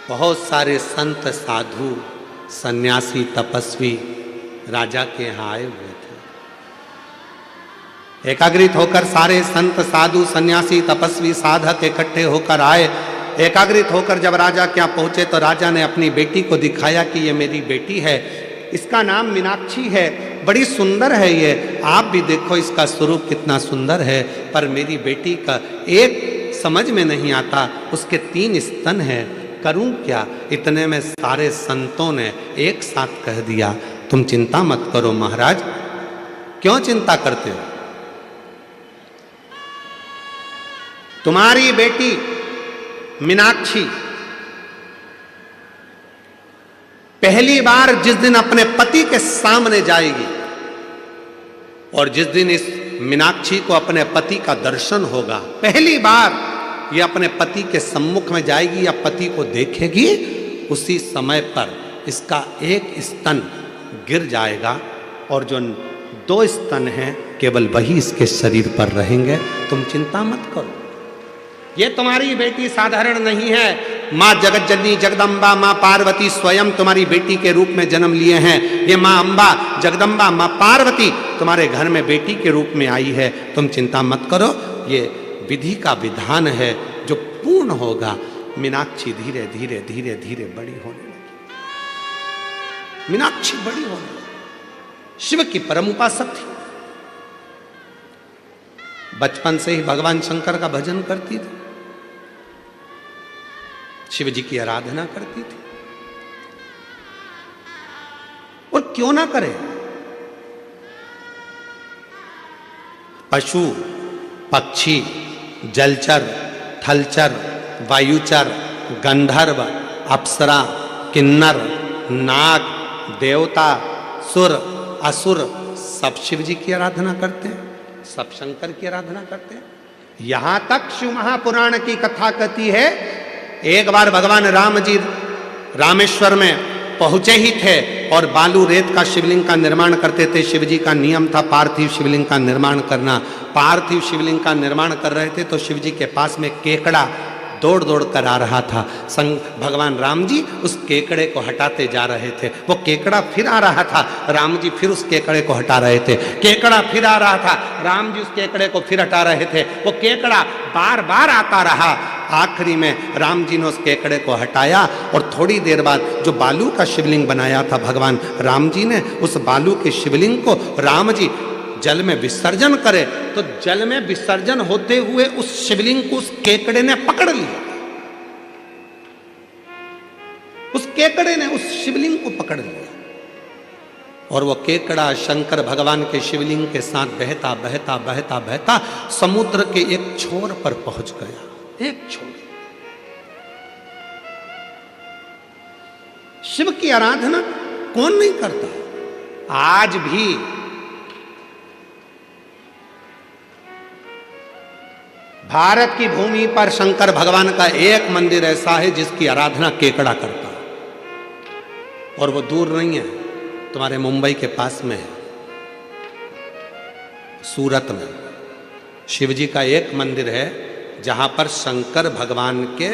बहुत सारे संत, साधु, सन्यासी, तपस्वी राजा के यहाँ आए हुए थे। एकाग्रित होकर सारे संत, साधु, सन्यासी, तपस्वी, साधक इकट्ठे होकर आए। एकाग्रित होकर जब राजा के यहाँ पहुंचे तो राजा ने अपनी बेटी को दिखाया कि ये मेरी बेटी है, इसका नाम मीनाक्षी है, बड़ी सुंदर है ये, आप भी देखो इसका स्वरूप कितना सुंदर है, पर मेरी बेटी का एक समझ में नहीं आता, उसके 3 स्तन हैं, करूं क्या? इतने में सारे संतों ने एक साथ कह दिया, तुम चिंता मत करो महाराज। क्यों चिंता करते हो? तुम्हारी बेटी मीनाक्षी पहली बार जिस दिन अपने पति के सामने जाएगी, और जिस दिन इस मीनाक्षी को अपने पति का दर्शन होगा, पहली बार ये अपने पति के सम्मुख में जाएगी या पति को देखेगी, उसी समय पर इसका एक स्तन गिर जाएगा, और जो 2 स्तन हैं केवल वही इसके शरीर पर रहेंगे। तुम चिंता मत करो, ये तुम्हारी बेटी साधारण नहीं है। माँ जगत जननी जगदम्बा, माँ पार्वती स्वयं तुम्हारी बेटी के रूप में जन्म लिए हैं। ये माँ अम्बा, जगदम्बा, माँ पार्वती तुम्हारे घर में बेटी के रूप में आई है। तुम चिंता मत करो, ये विधि का विधान है जो पूर्ण होगा। मीनाक्षी धीरे धीरे धीरे धीरे बड़ी होने लगी। मीनाक्षी बड़ी होने लगी। शिव की परम उपासक थी, बचपन से ही भगवान शंकर का भजन करती थी, शिव जी की आराधना करती थी। और क्यों ना करे? पशु, पक्षी, जलचर, थलचर, वायुचर, गंधर्व, अप्सरा, किन्नर, नाग, देवता, सुर, असुर सब शिव जी की आराधना करते हैं, सब शंकर की आराधना करते हैं। यहां तक शिव महापुराण की कथा कहती है, एक बार भगवान राम जी रामेश्वर में पहुंचे ही थे और बालू रेत का शिवलिंग का निर्माण करते थे। शिव जी का नियम था पार्थिव शिवलिंग का निर्माण करना। पार्थिव शिवलिंग का निर्माण कर रहे थे तो शिव जी के पास में केकड़ा दौड़ दौड़ कर आ रहा था। भगवान राम जी उस केकड़े को हटाते जा रहे थे। वो केकड़ा फिर आ रहा था, राम जी फिर उस केकड़े को हटा रहे थे। केकड़ा फिर आ रहा था, राम जी उस केकड़े को फिर हटा रहे थे। वो केकड़ा बार बार आता रहा। आखिरी में राम जी ने उस केकड़े को हटाया और थोड़ी देर बाद जो बालू का शिवलिंग बनाया था भगवान राम जी ने, उस बालू के शिवलिंग को राम जी जल में विसर्जन करे तो जल में विसर्जन होते हुए उस शिवलिंग को उस केकड़े ने पकड़ लिया। उस केकड़े ने उस शिवलिंग को पकड़ लिया और वो केकड़ा शंकर भगवान के शिवलिंग के साथ बहता बहता बहता बहता समुद्र के एक छोर पर पहुंच गया। एक छोर। शिव की आराधना कौन नहीं करता। आज भी भारत की भूमि पर शंकर भगवान का एक मंदिर ऐसा है जिसकी आराधना केकड़ा करता है, और वो दूर नहीं है, तुम्हारे मुंबई के पास में है, सूरत में शिवजी का एक मंदिर है जहां पर शंकर भगवान के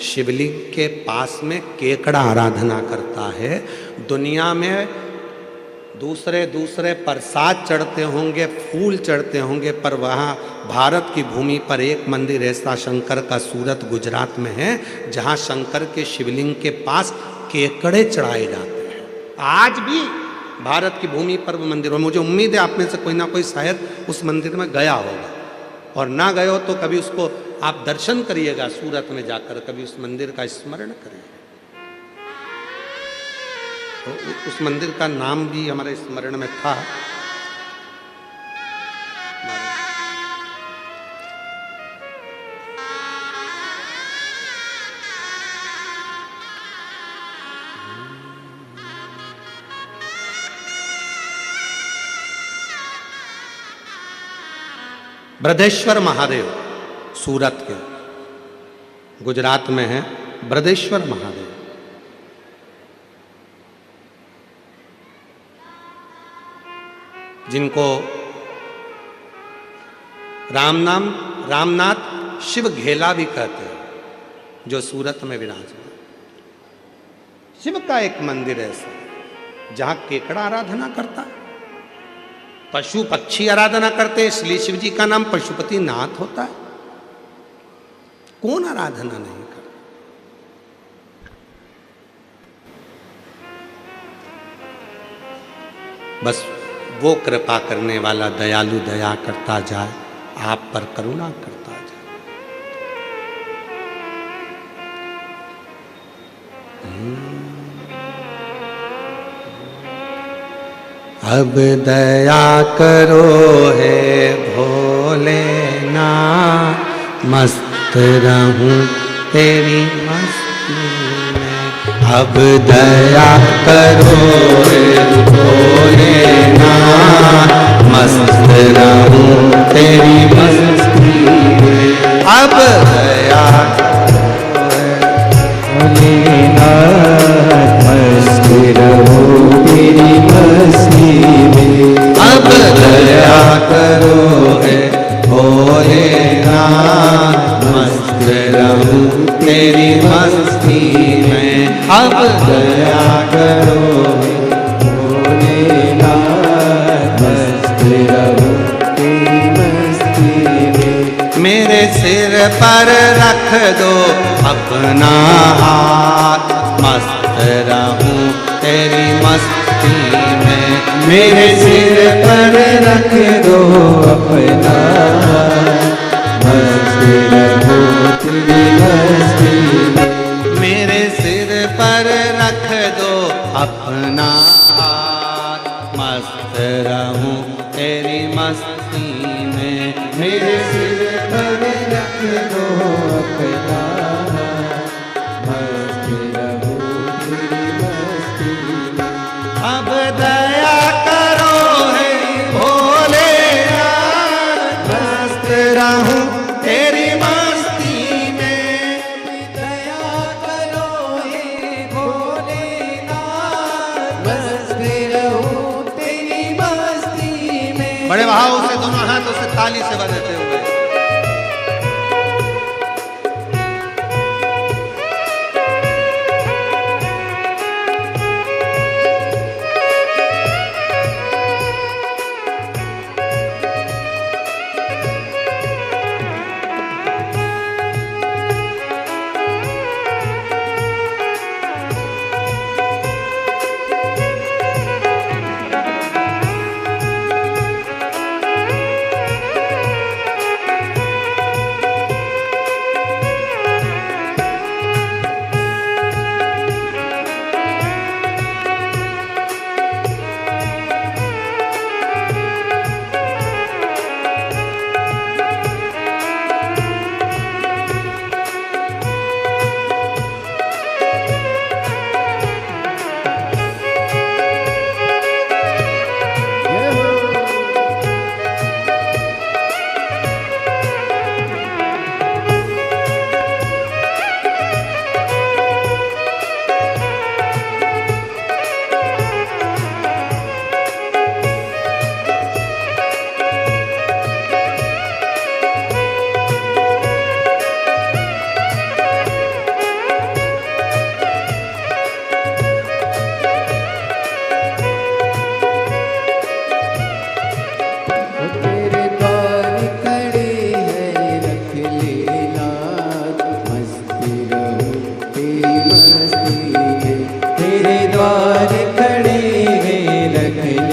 शिवलिंग के पास में केकड़ा आराधना करता है। दुनिया में दूसरे दूसरे प्रसाद चढ़ते होंगे, फूल चढ़ते होंगे, पर वहाँ भारत की भूमि पर एक मंदिर ऐसा शंकर का सूरत गुजरात में है जहाँ शंकर के शिवलिंग के पास केकड़े चढ़ाए जाते हैं। आज भी भारत की भूमि पर वो मंदिर, और मुझे उम्मीद है आप में से कोई ना कोई शायद उस मंदिर में गया होगा, और ना गए हो तो कभी उसको आप दर्शन करिएगा, सूरत में जाकर कभी उस मंदिर का स्मरण करिएगा। तो उस मंदिर का नाम भी हमारे स्मरण में था, ब्रजेश्वर महादेव, सूरत के, गुजरात में है ब्रजेश्वर महादेव। जिनको रामनाथ शिव घेला भी कहते हैं, जो सूरत में विराजमान। शिव का एक मंदिर ऐसा जहां केकड़ा आराधना करता है, पशु पक्षी आराधना करते हैं, इसलिए शिव जी का नाम पशुपति नाथ होता है। कौन आराधना नहीं करता। बस वो कृपा करने वाला दयालु दया करता जाए, आप पर करुणा करता जाए। अब दया करो हे भोलेनाथ, मस्त रहूं तेरी मस्ती में। अब दया करो हे भोलेनाथ, मस्त रहूं तेरी मस्ती में। अब दया भोलेनाथ, मस्त रहूं तेरी मस्ती में। अब दया करो हे भोलेनाथ, मस्त रहूं तेरी मस्ती में। अब दया करो हे भोलेनाथ, मस्त रहूं तेरी मस्ती में। मेरे सिर पर रख दो अपना हाथ, मस्त रहूं तेरी मस्ती में। मेरे सिर पर रख दो अपना हाथ, मस्त रहूं तेरी मस्ती में। मेरे सिर पर रख दो अपना हाथ, मस्त रहूं तेरी मस्ती में। मेरे सिर पर रख दो अपना हाथ, मस्त रहूं तेरी मस्ती में। अब दया करो हे भोलेनाथ, मस्त रहूं तेरी मस्ती में। दया करो हे भोलेनाथ, मस्त रहूं तेरी मस्ती में। बड़े भाव से दोनों हाथों से ताली से बजाते हुए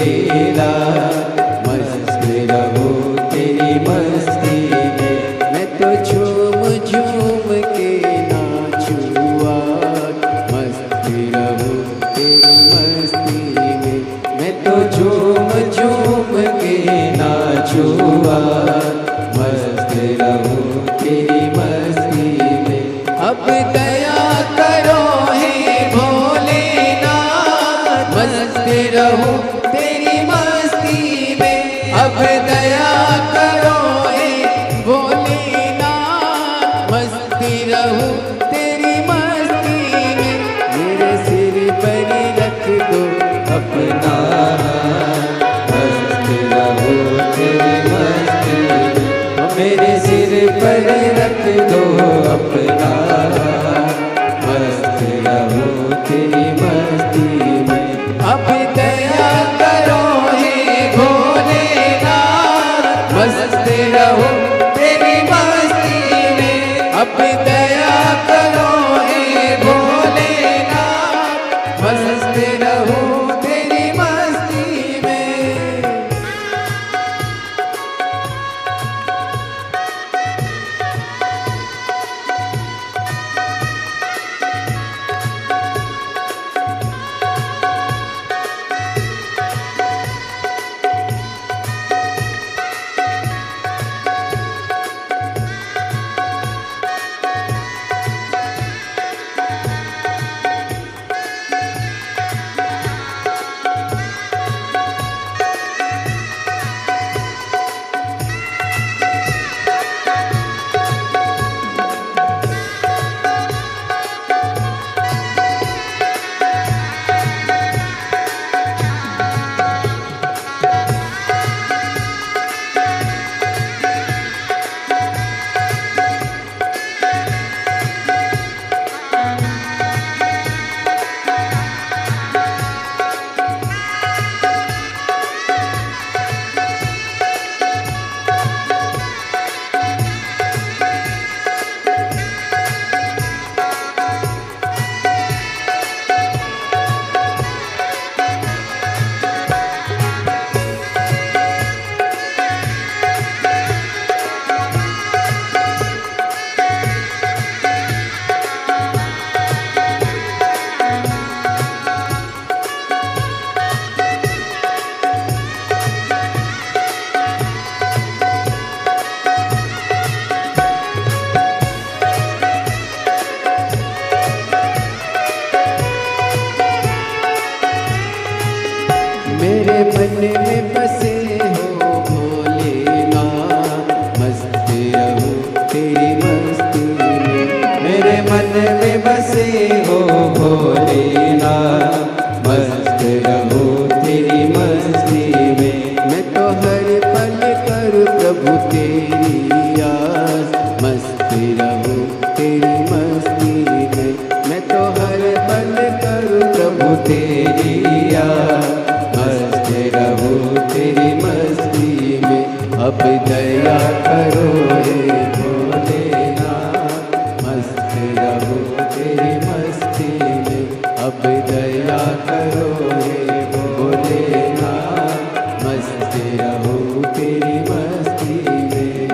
लीला, मस्त रहूं तेरी मस्ती में। मैं तो झूम झूम के नाचूआ, मस्त रहूं तेरी मस्ती में। मैं तो झूम झूम के नाचूआ, मस्त रहूं तेरी मस्ती में। अब दया करो हे भोलेनाथ, मस्त रहूं तेरी मस्ती में। अब दया करो हे भोलेनाथ, मस्त रहूं तेरी मस्ती में। मेरे सिर पर रख दो अपना हाथ, मस्त रहूं तेरी मस्ती में। मेरे सिर पर रख दो अपना हाथ, मस्त रहूं तेरी मस्ती में। अब दया करो हे भोलेनाथ, मस्त रहूं तेरी मस्ती में। अब दया करो हे भोलेनाथ, मस्त रहूं तेरी मस्ती में। मेरे मन में बसे हो भोलेनाथ, मस्त रहूं तेरी मस्ती में। मेरे मन में बसे हो भोलेनाथ, मस्त रहूं तेरी मस्ती में। मैं तो हर पल करूं प्रभु तेरी आस, मस्त रहूं तेरी मस्ती में। मैं तो हर पल करूं प्रभु तेरी आस, मस्त रहूं तेरी मस्ती में। अब दया करो हे भोलेनाथ, मस्त रहूं तेरी मस्ती में। अब दया करो हे भोलेनाथ, मस्त रहूं तेरी मस्ती में।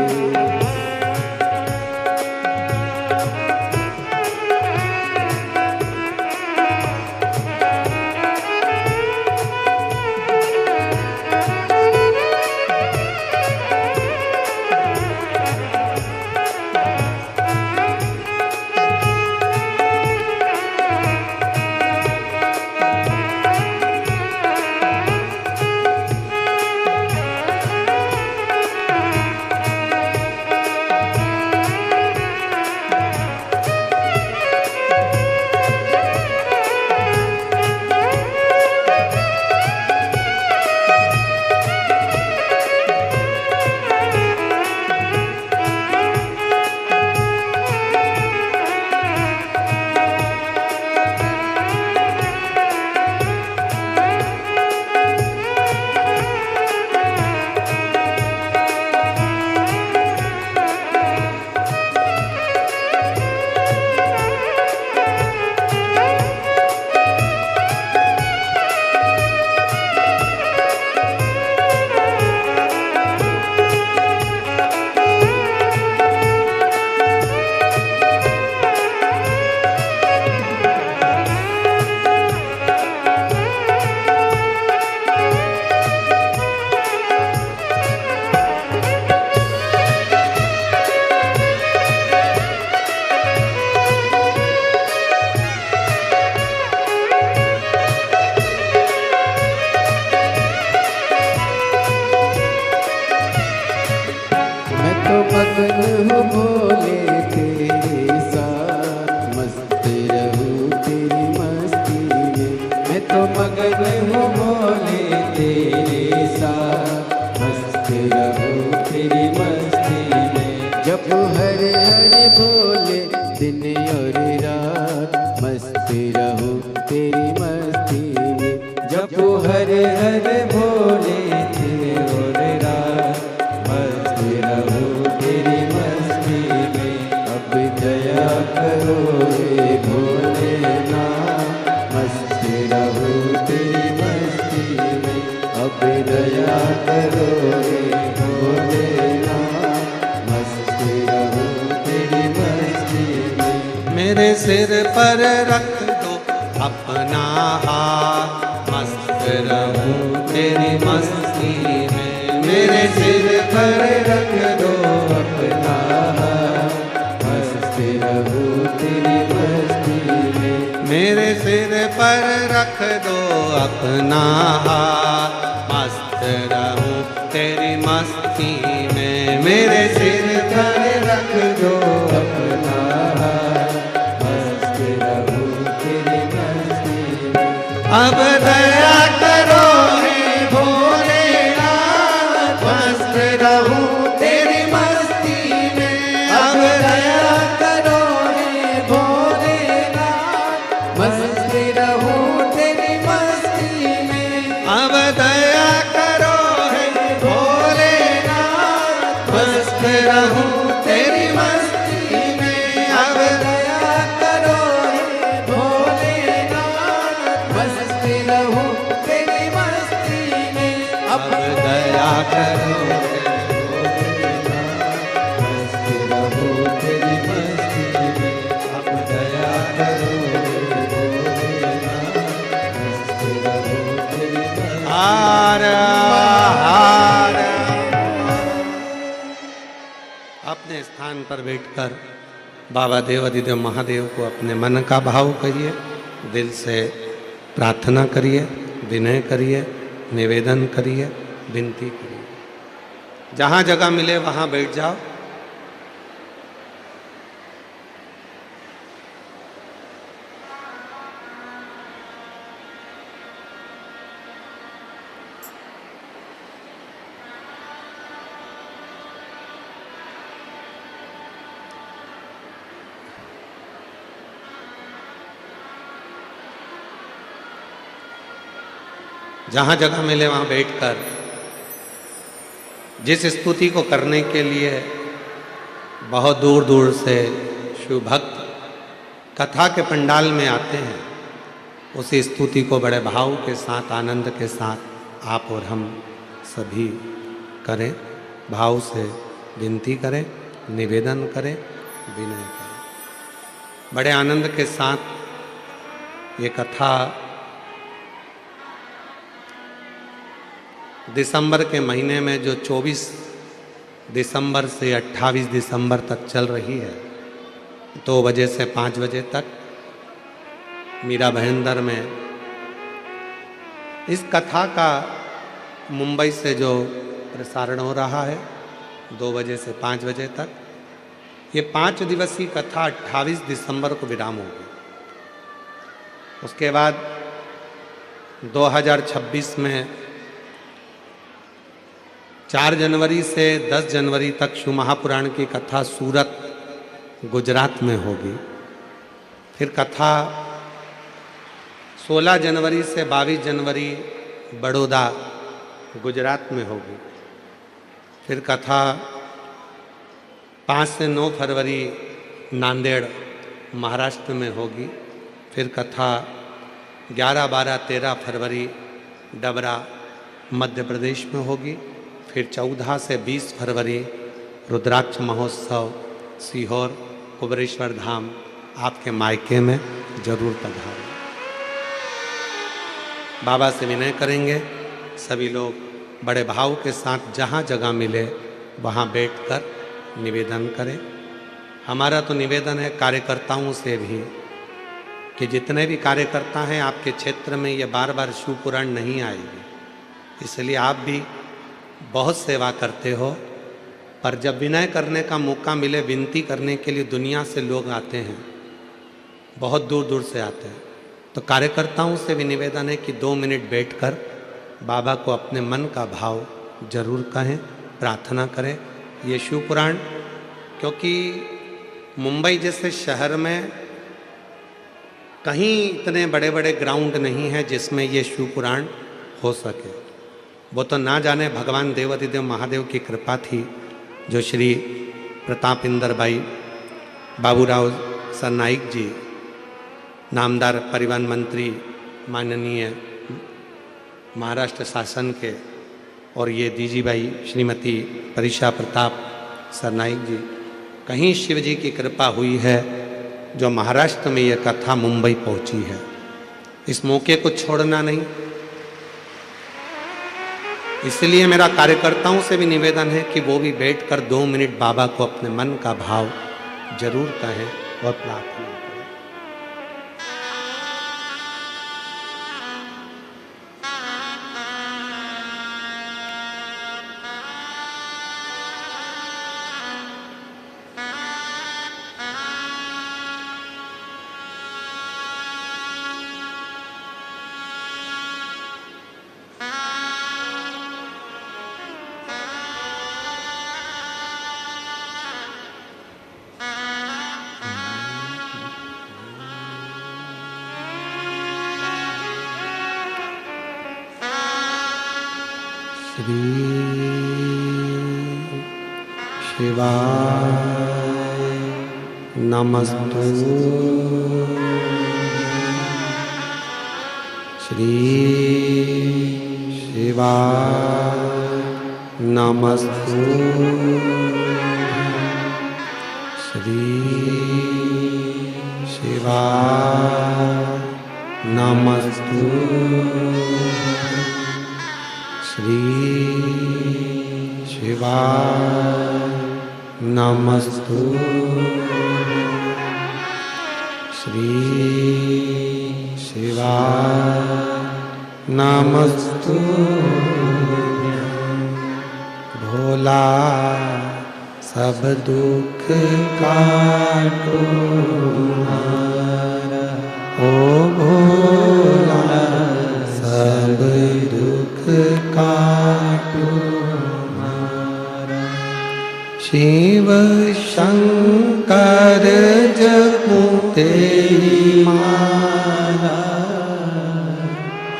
भोले दिन और रात, मस्त रहूं तेरी मस्ती में। जपो हर हर भोले दिन और रात, मस्त रहूं तेरी मस्ती में। अब दया करो रे भोलेनाथ, मस्त रहूं तेरी मस्ती में। अब दया करो रे भोलेनाथ, मस्त रहूं तेरी मस्ती में। मेरे सिर पर रख दो अपना हाथ, मस्त रहूं तेरी मस्ती में। मेरे सिर पर रख दो अपना हाथ, मस्त रहूं तेरी मस्ती में। मेरे सिर पर रख दो अपना हाथ, मस्त रहूं तेरी मस्ती में। मेरे सिर पर रख दो अपना हाथ, मस्त रहूं तेरी मस्ती में। अब दया करो हे भोलेनाथ, मस्त रहूं तेरी मस्ती में। अब दया करो हे भोलेनाथ, मस्त रहूं तेरी मस्ती में। अब दया करो हे भोलेनाथ, मस्त रहूं तेरी मस्ती में। अब दया करो हे भोलेनाथ, मस्त रहूं तेरी मस्ती में। अब दया करो मस्त रहूं तेरी मस्ती में। अब दया करो हे भोलेनाथ, मस्त रहूं तेरी मस्ती में। हार हार। अपने स्थान पर बैठकर बाबा देवाधिदेव महादेव को अपने मन का भाव करिए, दिल से प्रार्थना करिए, विनय करिए, निवेदन करिए, विनती करिए। जहाँ जगह मिले वहाँ बैठ जाओ। जहाँ जगह मिले वहाँ बैठकर जिस स्तुति को करने के लिए बहुत दूर दूर से शिव भक्त कथा के पंडाल में आते हैं, उसी स्तुति को बड़े भाव के साथ, आनंद के साथ आप और हम सभी करें, भाव से विनती करें, निवेदन करें, विनय करें। बड़े आनंद के साथ ये कथा दिसंबर के महीने में जो 24 दिसंबर से 28 दिसंबर तक चल रही है, 2 बजे से 5 बजे तक मीरा भाईंदर में इस कथा का मुंबई से जो प्रसारण हो रहा है 2 बजे से 5 बजे तक, ये 5 दिवसीय कथा 28 दिसंबर को विराम होगी। उसके बाद 2026 में 4 जनवरी से 10 जनवरी तक शिव महापुराण की कथा सूरत गुजरात में होगी। फिर कथा 16 जनवरी से 22 जनवरी बड़ौदा गुजरात में होगी। फिर कथा 5 से 9 फरवरी नांदेड़ महाराष्ट्र में होगी। फिर कथा 11, 12, 13 फरवरी डबरा मध्य प्रदेश में होगी। फिर 14 से 20 फरवरी रुद्राक्ष महोत्सव सीहोर कुबरेश्वर धाम आपके मायके में जरूर पधारें। बाबा से विनय करेंगे सभी लोग बड़े भाव के साथ, जहाँ जगह मिले वहाँ बैठकर निवेदन करें। हमारा तो निवेदन है कार्यकर्ताओं से भी कि जितने भी कार्यकर्ता हैं आपके क्षेत्र में, ये बार बार शिव पुराण नहीं आएगी, इसलिए आप भी बहुत सेवा करते हो, पर जब विनय करने का मौका मिले, विनती करने के लिए दुनिया से लोग आते हैं, बहुत दूर दूर से आते हैं, तो कार्यकर्ताओं से भी निवेदन है कि 2 मिनट बैठकर बाबा को अपने मन का भाव जरूर कहें, प्रार्थना करें। ये शिव पुराण क्योंकि मुंबई जैसे शहर में कहीं इतने बड़े बड़े ग्राउंड नहीं है जिसमें ये शिव पुराण हो सके। वो तो ना जाने भगवान देवाधिदेव महादेव की कृपा थी, जो श्री प्रताप इंदर भाई बाबूराव सरनाइक जी, नामदार परिवहन मंत्री माननीय महाराष्ट्र शासन के, और ये दीजी भाई श्रीमती परिशा प्रताप सरनाइक जी, कहीं शिव जी की कृपा हुई है जो महाराष्ट्र में यह कथा मुंबई पहुंची है। इस मौके को छोड़ना नहीं। इसलिए मेरा कार्यकर्ताओं से भी निवेदन है कि वो भी बैठकर 2 मिनट बाबा को अपने मन का भाव जरूर कहें और प्रार्थना करें। श्री शिवाय नमस्तु। श्री शिवाय नमस्तु। श्री शिवाय नमस्तु। श्री शिवाय नमस्तु। श्री शिवाय नमस्तु। भोला सब दुख काटो हमारा, ओ भोला सब दुख काटो हमारा। शिव शंकर जपूं तेरी माला,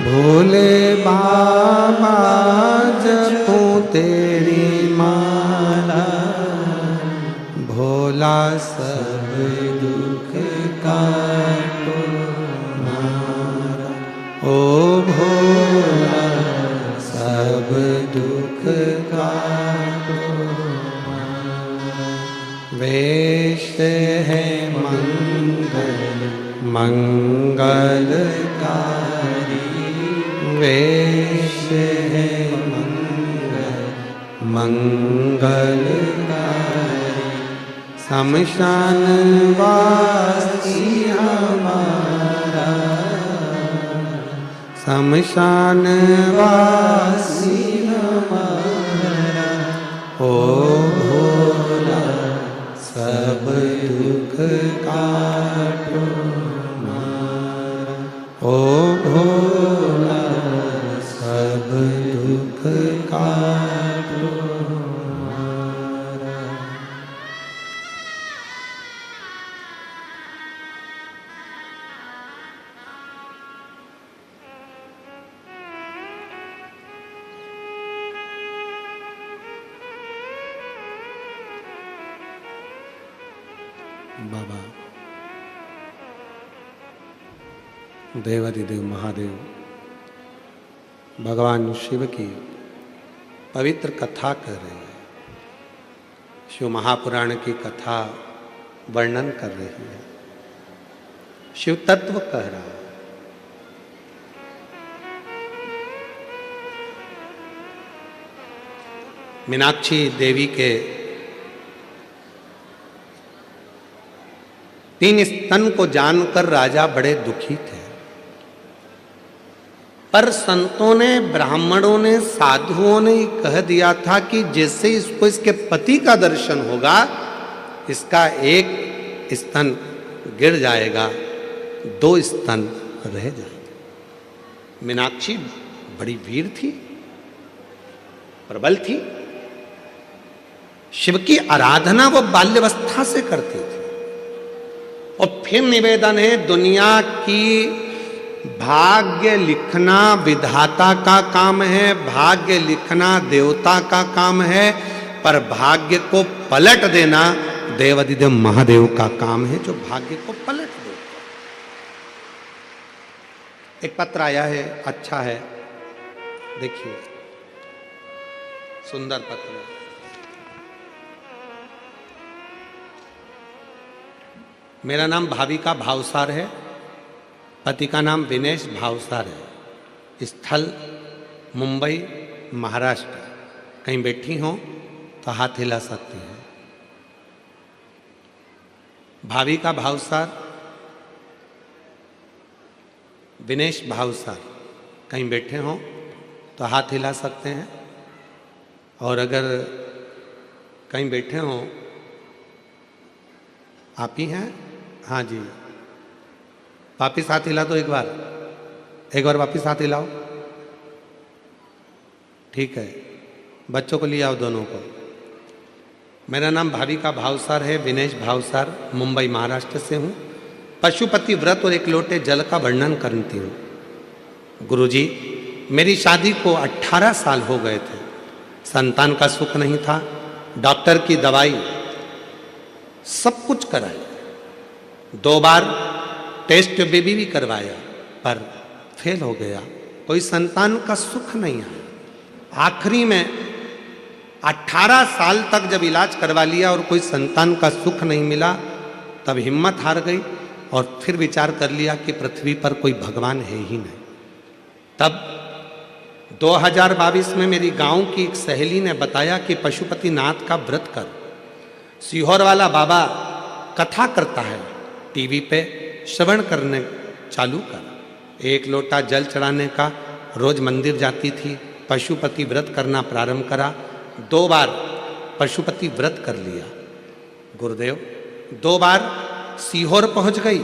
भोले बाबा जपूं तेरी माला। भोला सब दुख काटो हमारा, ओ भोला सब दुख काटो हमारा। वेश है मंगल मंगलकारी, वेश है मंगल मंगलकारी। शमशान वासी हमारा, शमशान वासी हमारा। ओ भोला सब दुख काटो हमारा, ओ भोला सब दुख काटो हमारा। बाबा देवाधिदेव महादेव भगवान शिव की पवित्र कथा कर रहे हैं, शिव महापुराण की कथा वर्णन कर रही है, शिव तत्व कह रहा है। मीनाक्षी देवी के 3 स्तन को जानकर राजा बड़े दुखी थे, पर संतों ने, ब्राह्मणों ने, साधुओं ने कह दिया था कि जैसे इसको इसके पति का दर्शन होगा, इसका एक स्तन गिर जाएगा, 2 स्तन रह जाएंगे। मीनाक्षी बड़ी वीर थी, प्रबल थी। शिव की आराधना वो बाल्यावस्था से करती थी। फिर निवेदन है, दुनिया की भाग्य लिखना विधाता का काम है, भाग्य लिखना देवता का काम है, पर भाग्य को पलट देना देवाधिदेव महादेव का काम है, जो भाग्य को पलट दे। एक पत्र आया है, अच्छा है, देखिए, सुंदर पत्र है। मेरा नाम भाविका भावसार है, पति का नाम विनेश भावसार है, स्थल मुंबई महाराष्ट्र। कहीं बैठी हो तो हाथ हिला सकती हैं। भाविका भावसार, विनेश भावसार, कहीं बैठे हो तो हाथ हिला सकते हैं। और अगर कहीं बैठे हो, आप ही हैं? हाँ जी, वापिस हाथ हिला दो, एक बार वापिस हाथ हिलाओ। ठीक है, बच्चों को ले आओ, दोनों को। मेरा नाम भाविका भावसार है, विनेश भावसार, मुंबई महाराष्ट्र से हूँ। पशुपति व्रत और एक लोटे जल का वर्णन करती हूँ। गुरुजी, मेरी शादी को 18 साल हो गए थे, संतान का सुख नहीं था, डॉक्टर की दवाई सब कुछ कराई, 2 बार टेस्ट बेबी भी करवाया, पर फेल हो गया, कोई संतान का सुख नहीं आया। आखिरी में 18 साल तक जब इलाज करवा लिया और कोई संतान का सुख नहीं मिला, तब हिम्मत हार गई और फिर विचार कर लिया कि पृथ्वी पर कोई भगवान है ही नहीं। तब 2022 में मेरी गांव की एक सहेली ने बताया कि पशुपतिनाथ का व्रत कर, सीहोर वाला बाबा कथा करता है, टीवी पे श्रवण करने चालू कर। 1 लोटा जल चढ़ाने का, रोज मंदिर जाती थी, पशुपति व्रत करना प्रारंभ करा, 2 बार पशुपति व्रत कर लिया। गुरुदेव 2 बार सीहोर पहुंच गई,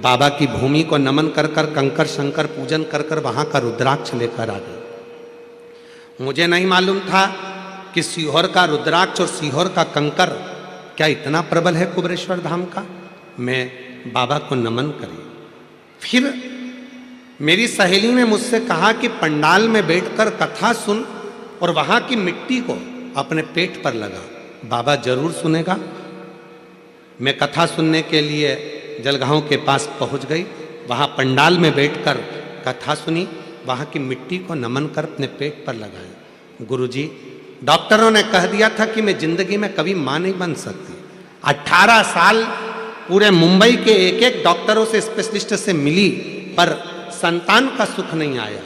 बाबा की भूमि को नमन कर कर, कंकर शंकर पूजन कर कर वहां का रुद्राक्ष लेकर आ गई। मुझे नहीं मालूम था कि सीहोर का रुद्राक्ष और सीहोर का कंकर क्या इतना प्रबल है कुबरेश्वर धाम का। मैं बाबा को नमन करी। फिर मेरी सहेली ने मुझसे कहा कि पंडाल में बैठकर कथा सुन और वहां की मिट्टी को अपने पेट पर लगा, बाबा जरूर सुनेगा। मैं कथा सुनने के लिए जलगांव के पास पहुंच गई, वहां पंडाल में बैठकर कथा सुनी, वहां की मिट्टी को नमन कर अपने पेट पर लगाया। गुरुजी, डॉक्टरों ने कह दिया था कि मैं जिंदगी में कभी मां नहीं बन सकती। 18 साल पूरे मुंबई के एक डॉक्टरों से, स्पेशलिस्ट से मिली, पर संतान का सुख नहीं आया।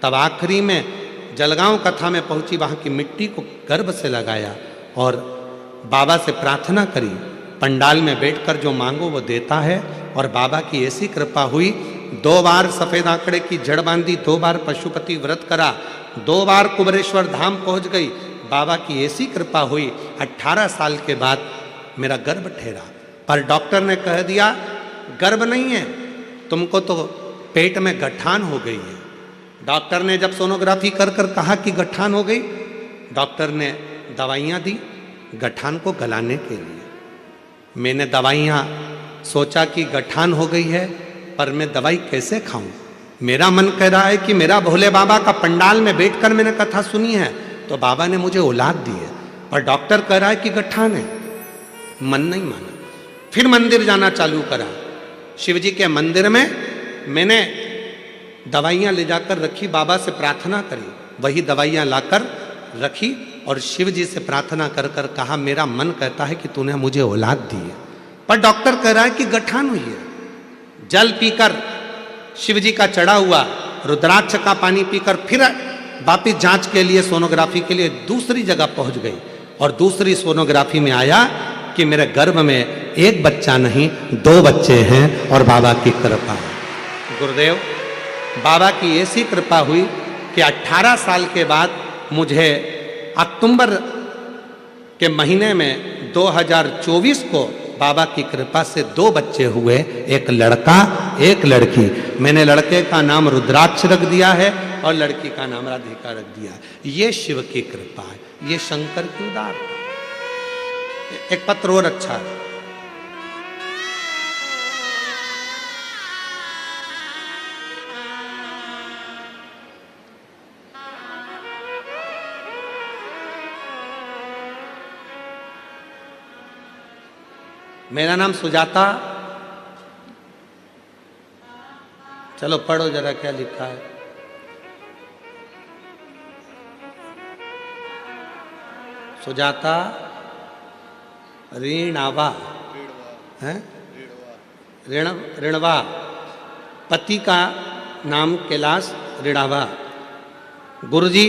तब आखिरी में जलगांव कथा में पहुंची, वहां की मिट्टी को गर्भ से लगाया और बाबा से प्रार्थना करी, पंडाल में बैठकर जो मांगो वो देता है। और बाबा की ऐसी कृपा हुई, 2 बार सफेद आंकड़े की जड़ बांधी, 2 बार पशुपति व्रत करा, 2 बार कुबरेश्वर धाम पहुंच गई। बाबा की ऐसी कृपा हुई, 18 साल के बाद मेरा गर्भ ठहरा। पर डॉक्टर ने कह दिया गर्भ नहीं है, तुमको तो पेट में गठान हो गई है। डॉक्टर ने जब सोनोग्राफी कर कर कहा कि गठान हो गई, डॉक्टर ने दवाइयाँ दी गठान को गलाने के लिए। मैंने दवाइयाँ सोचा कि गठान हो गई है, पर मैं दवाई कैसे खाऊं। मेरा मन कह रहा है कि मेरा भोले बाबा का पंडाल में बैठकर मैंने कथा सुनी है तो बाबा ने मुझे औलाद दी है, पर डॉक्टर कह रहा है कि गठान है। मन नहीं माना, फिर मंदिर जाना चालू करा। शिव जी के मंदिर में मैंने दवाइयाँ ले जाकर रखी, बाबा से प्रार्थना करी, वही दवाइयाँ लाकर रखी और शिव जी से प्रार्थना कर कर कहा मेरा मन कहता है कि तूने मुझे औलाद दी है, पर डॉक्टर कह रहा है कि गठान हुई है। जल पीकर, शिव जी का चढ़ा हुआ रुद्राक्ष का पानी पीकर फिर वापिस जांच के लिए, सोनोग्राफी के लिए दूसरी जगह पहुंच गई और दूसरी सोनोग्राफी में आया कि मेरे गर्भ में 1 बच्चा नहीं 2 बच्चे हैं और बाबा की कृपा है। गुरुदेव, बाबा की ऐसी कृपा हुई कि 18 साल के बाद मुझे अक्टूबर के महीने में 2024 को बाबा की कृपा से 2 बच्चे हुए, 1 लड़का 1 लड़की। मैंने लड़के का नाम रुद्राक्ष रख दिया है और लड़की का नाम राधिका रख दिया है। ये शिव की कृपा है, ये शंकर की उदारता। एक पत्र और अच्छा है। मेरा नाम सुजाता। चलो पढ़ो जरा क्या लिखा है। सुजाता ऋणावा है, ऋणवा। पति का नाम कैलाश ऋणावा। गुरुजी,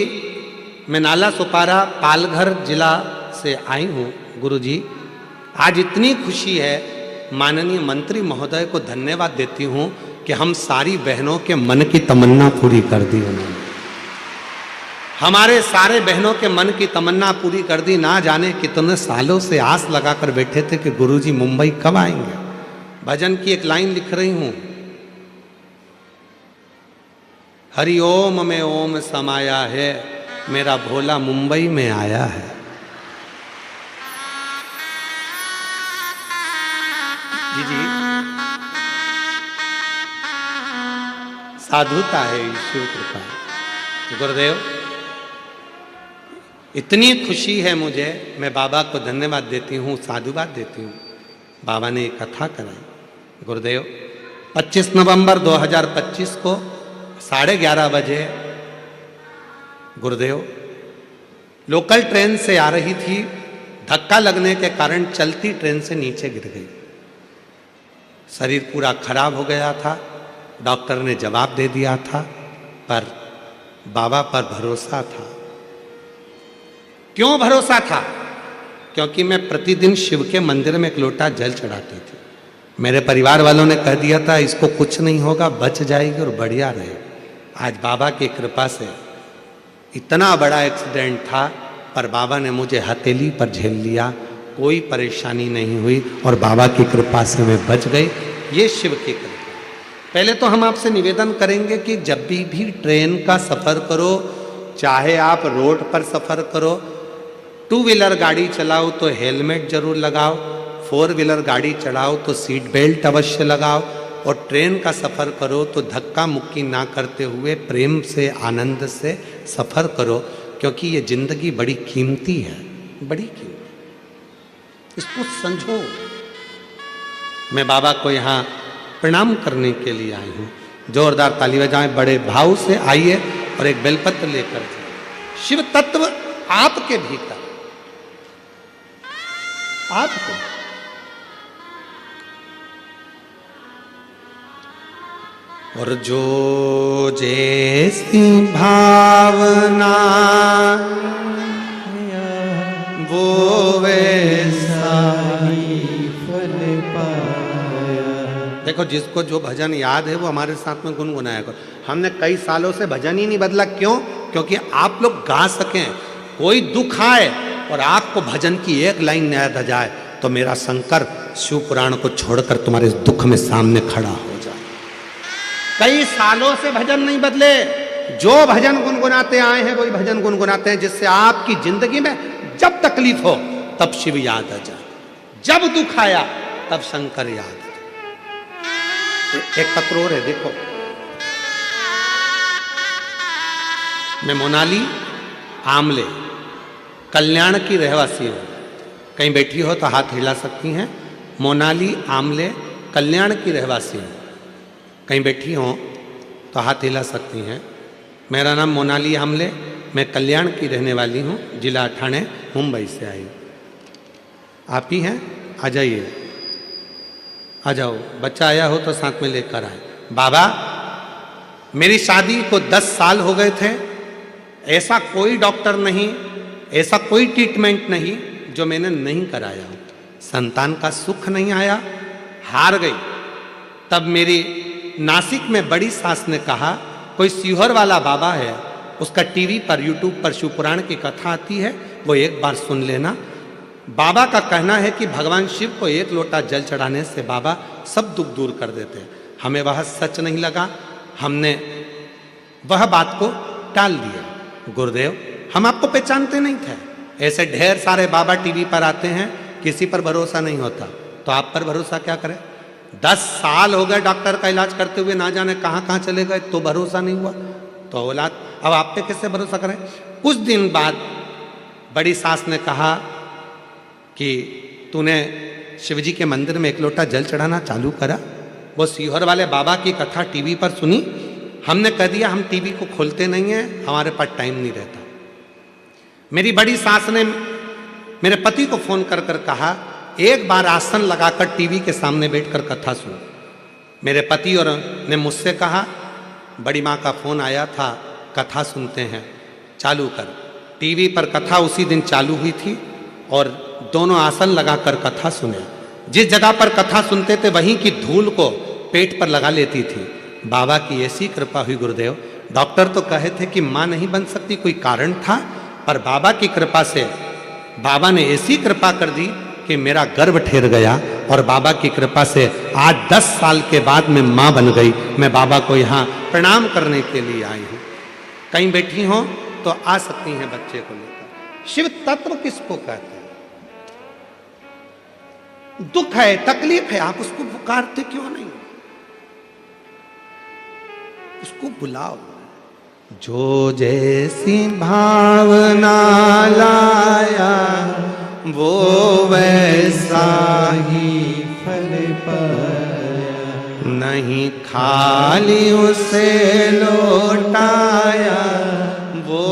मैं नाला सुपारा पालघर जिला से आई हूँ। गुरुजी, आज इतनी खुशी है, माननीय मंत्री महोदय को धन्यवाद देती हूँ कि हम सारी बहनों के मन की तमन्ना पूरी कर दी उन्होंने। हमारे सारे बहनों के मन की तमन्ना पूरी कर दी। ना जाने कितने सालों से आस लगाकर बैठे थे कि गुरुजी मुंबई कब आएंगे। भजन की एक लाइन लिख रही हूं, हरि ओम में ओम समाया है, मेरा भोला मुंबई में आया है। जी साधुता है ईश्वर कृपा। गुरुदेव, इतनी खुशी है मुझे, मैं बाबा को धन्यवाद देती हूँ, साधुवाद देती हूँ। बाबा ने एक कथा कराई। गुरुदेव, 25 नवंबर 2025 को 11:30 बजे गुरुदेव लोकल ट्रेन से आ रही थी, धक्का लगने के कारण चलती ट्रेन से नीचे गिर गई। शरीर पूरा खराब हो गया था। डॉक्टर ने जवाब दे दिया था, पर बाबा पर भरोसा था। क्यों भरोसा था? क्योंकि मैं प्रतिदिन शिव के मंदिर में एक लोटा जल चढ़ाती थी। मेरे परिवार वालों ने कह दिया था इसको कुछ नहीं होगा, बच जाएगी और बढ़िया रहे। आज बाबा की कृपा से इतना बड़ा एक्सीडेंट था, पर बाबा ने मुझे हथेली पर झेल लिया, कोई परेशानी नहीं हुई और बाबा की कृपा से मैं बच गई। ये शिव की कृपा। पहले तो हम आपसे निवेदन करेंगे कि जब भी ट्रेन का सफ़र करो, चाहे आप रोड पर सफ़र करो, 2 व्हीलर गाड़ी चलाओ तो हेलमेट जरूर लगाओ, 4 व्हीलर गाड़ी चलाओ तो सीट बेल्ट अवश्य लगाओ, और ट्रेन का सफ़र करो तो धक्का मुक्की ना करते हुए प्रेम से आनंद से सफ़र करो, क्योंकि ये जिंदगी बड़ी कीमती है, बड़ी कीमती। इसको समझो। मैं बाबा को यहाँ प्रणाम करने के लिए आई हूँ। जोरदार ताली बजाएं, बड़े भाव से आइए और एक बेलपत्र लेकर जाइए। शिव तत्व आपके भीतर, आपको और जो जैसी भावना वो वैसा ही फल पाया। देखो, जिसको जो भजन याद है वो हमारे साथ में गुनगुनाया करो। हमने कई सालों से भजन ही नहीं बदला। क्यों? क्योंकि आप लोग गा सकें। कोई दुख आए और आपको भजन की एक लाइन याद आ जाए तो मेरा शंकर शिव पुराण को छोड़कर तुम्हारे दुख में सामने खड़ा हो जाए। कई सालों से भजन नहीं बदले। जो भजन गुनगुनाते आए हैं वही भजन गुनगुनाते हैं, जिससे आपकी जिंदगी में जब तकलीफ हो तब शिव याद आ जाए, जब दुख आया तब शंकर याद आ जाए। एक पत्र और है, देखो। मैं मोनाली आमले कल्याण की रहवासी हूँ। कहीं बैठी हो तो हाथ हिला सकती हैं। मोनाली आमले कल्याण की रहवासी हूँ। कहीं बैठी हो तो हाथ हिला सकती हैं। मेरा नाम मोनाली आमले, मैं कल्याण की रहने वाली हूँ, जिला ठाणे, मुंबई से आई। आप ही हैं? आ जाइए, आ जाओ। बच्चा आया हो तो साथ में लेकर आए। बाबा, मेरी शादी को 10 साल हो गए थे। ऐसा कोई डॉक्टर नहीं, ऐसा कोई ट्रीटमेंट नहीं जो मैंने नहीं कराया। संतान का सुख नहीं आया, हार गई। तब मेरी नासिक में बड़ी सास ने कहा, कोई सीहोर वाला बाबा है, उसका टीवी पर यूट्यूब पर शिव पुराण की कथा आती है, वो एक बार सुन लेना। बाबा का कहना है कि भगवान शिव को एक लोटा जल चढ़ाने से बाबा सब दुख दूर कर देते हैं। हमें वह सच नहीं लगा, हमने वह बात को टाल दिया। गुरुदेव, हम आपको पहचानते नहीं थे। ऐसे ढेर सारे बाबा टीवी पर आते हैं, किसी पर भरोसा नहीं होता, तो आप पर भरोसा क्या करें? 10 साल हो गए डॉक्टर का इलाज करते हुए, ना जाने कहाँ कहाँ चले गए, तो भरोसा नहीं हुआ। तो औलाद, अब आप पे कैसे भरोसा करें? कुछ दिन बाद बड़ी सास ने कहा कि तूने शिवजी के मंदिर में एक लोटा जल चढ़ाना चालू करा। वो सीहोर वाले बाबा की कथा टीवी पर सुनी, हमने कह दिया हम टीवी को खोलते नहीं हैं, हमारे पास टाइम नहीं रहता। मेरी बड़ी सास ने मेरे पति को फोन कर कर कहा एक बार आसन लगाकर टीवी के सामने बैठकर कथा सुन। मेरे पति और ने मुझसे कहा बड़ी माँ का फोन आया था, कथा सुनते हैं, चालू कर। टीवी पर कथा उसी दिन चालू हुई थी और दोनों आसन लगाकर कथा सुने। जिस जगह पर कथा सुनते थे वहीं की धूल को पेट पर लगा लेती थी। बाबा की ऐसी कृपा हुई गुरुदेव, डॉक्टर तो कहे थे कि माँ नहीं बन सकती, कोई कारण था, पर बाबा की कृपा से बाबा ने ऐसी कृपा कर दी कि मेरा गर्भ ठहर गया और बाबा की कृपा से आज 10 साल के बाद मैं माँ बन गई। मैं बाबा को यहाँ प्रणाम करने के लिए आई हूँ। कहीं बैठी हो तो आ सकती हैं बच्चे को लेकर। शिव तत्व किसको कहते हैं? दुख है, तकलीफ है, आप उसको पुकारते क्यों नहीं? उसको बुलाओ। जो जैसी भावना लाया वो वैसा ही फल पाया, नहीं खाली उसे लौटाया वो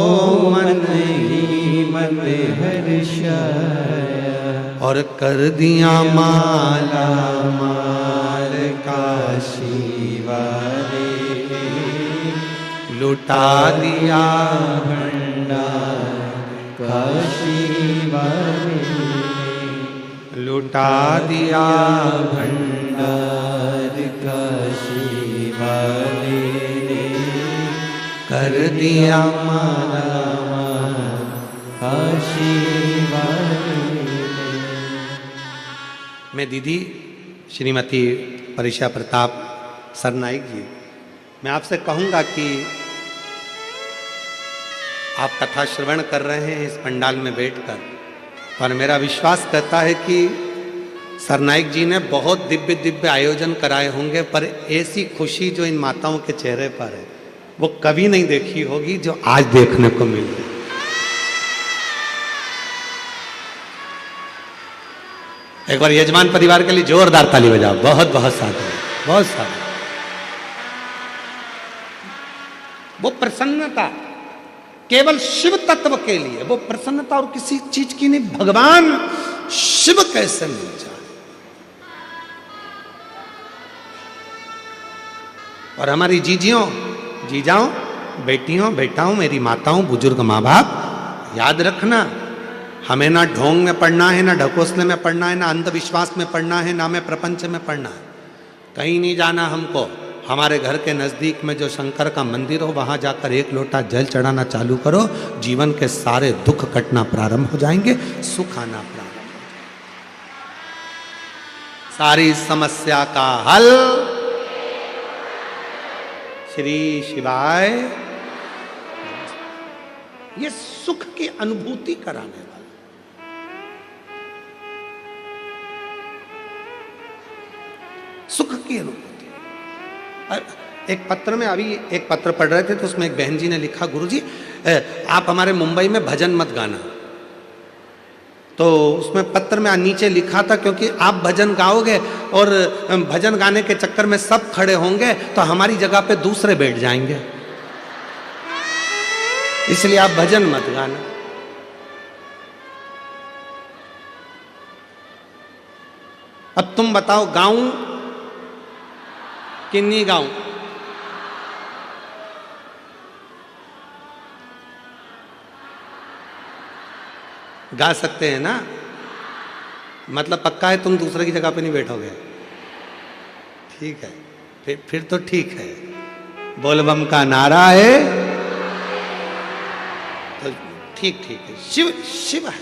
मन ही मन हर्षाया, और कर दिया माला माल काशी वाले, लुटा दिया भंडार काशी वाले, लुटा दिया भंडार काशी वाले, कर दिया माला माल काशी वाले। मैं दीदी श्रीमती परिशा प्रताप सरनाइक जी, मैं आपसे कहूँगा कि आप कथा श्रवण कर रहे हैं इस पंडाल में बैठकर, और मेरा विश्वास कहता है कि सरनाइक जी ने बहुत दिव्य दिव्य आयोजन कराए होंगे, पर ऐसी खुशी जो इन माताओं के चेहरे पर है वो कभी नहीं देखी होगी जो आज देखने को मिल रही। एक बार यजमान परिवार के लिए जोरदार ताली बजाओ। बहुत बहुत साधु, बहुत साधु। वो प्रसन्नता केवल शिव तत्व के लिए, वो प्रसन्नता और किसी चीज की नहीं। भगवान शिव कैसे मिल जाए। और हमारी जीजियों, जीजाओं, बेटियों, बेटाओं, मेरी माताओं, बुजुर्ग माँ बाप, याद रखना, हमें ना ढोंग में पढ़ना है, ना ढकोसले में पढ़ना है, ना अंधविश्वास में पढ़ना है, ना में प्रपंच में पढ़ना है। कहीं नहीं जाना हमको। हमारे घर के नज़दीक में जो शंकर का मंदिर हो वहाँ जाकर एक लोटा जल चढ़ाना चालू करो, जीवन के सारे दुख कटना प्रारंभ हो जाएंगे, सुख आना प्रारंभ हो जाएगा। सारी समस्या का हल श्री शिवाय। ये सुख की अनुभूति कराने वाला, सुख की अनुभूति। एक पत्र में, अभी एक पत्र पढ़ रहे थे तो उसमें एक बहन जी ने लिखा, गुरुजी आप हमारे मुंबई में भजन मत गाना। तो उसमें पत्र में नीचे लिखा था क्योंकि आप भजन गाओगे और भजन गाने के चक्कर में सब खड़े होंगे तो हमारी जगह पे दूसरे बैठ जाएंगे, इसलिए आप भजन मत गाना। अब तुम बताओ गाऊं कि नहीं गाऊं? गा सकते हैं ना? मतलब पक्का है तुम दूसरे की जगह पे नहीं बैठोगे? ठीक है, फिर तो ठीक है। बोलबम का नारा है तो ठीक ठीक है। शिव शिव है।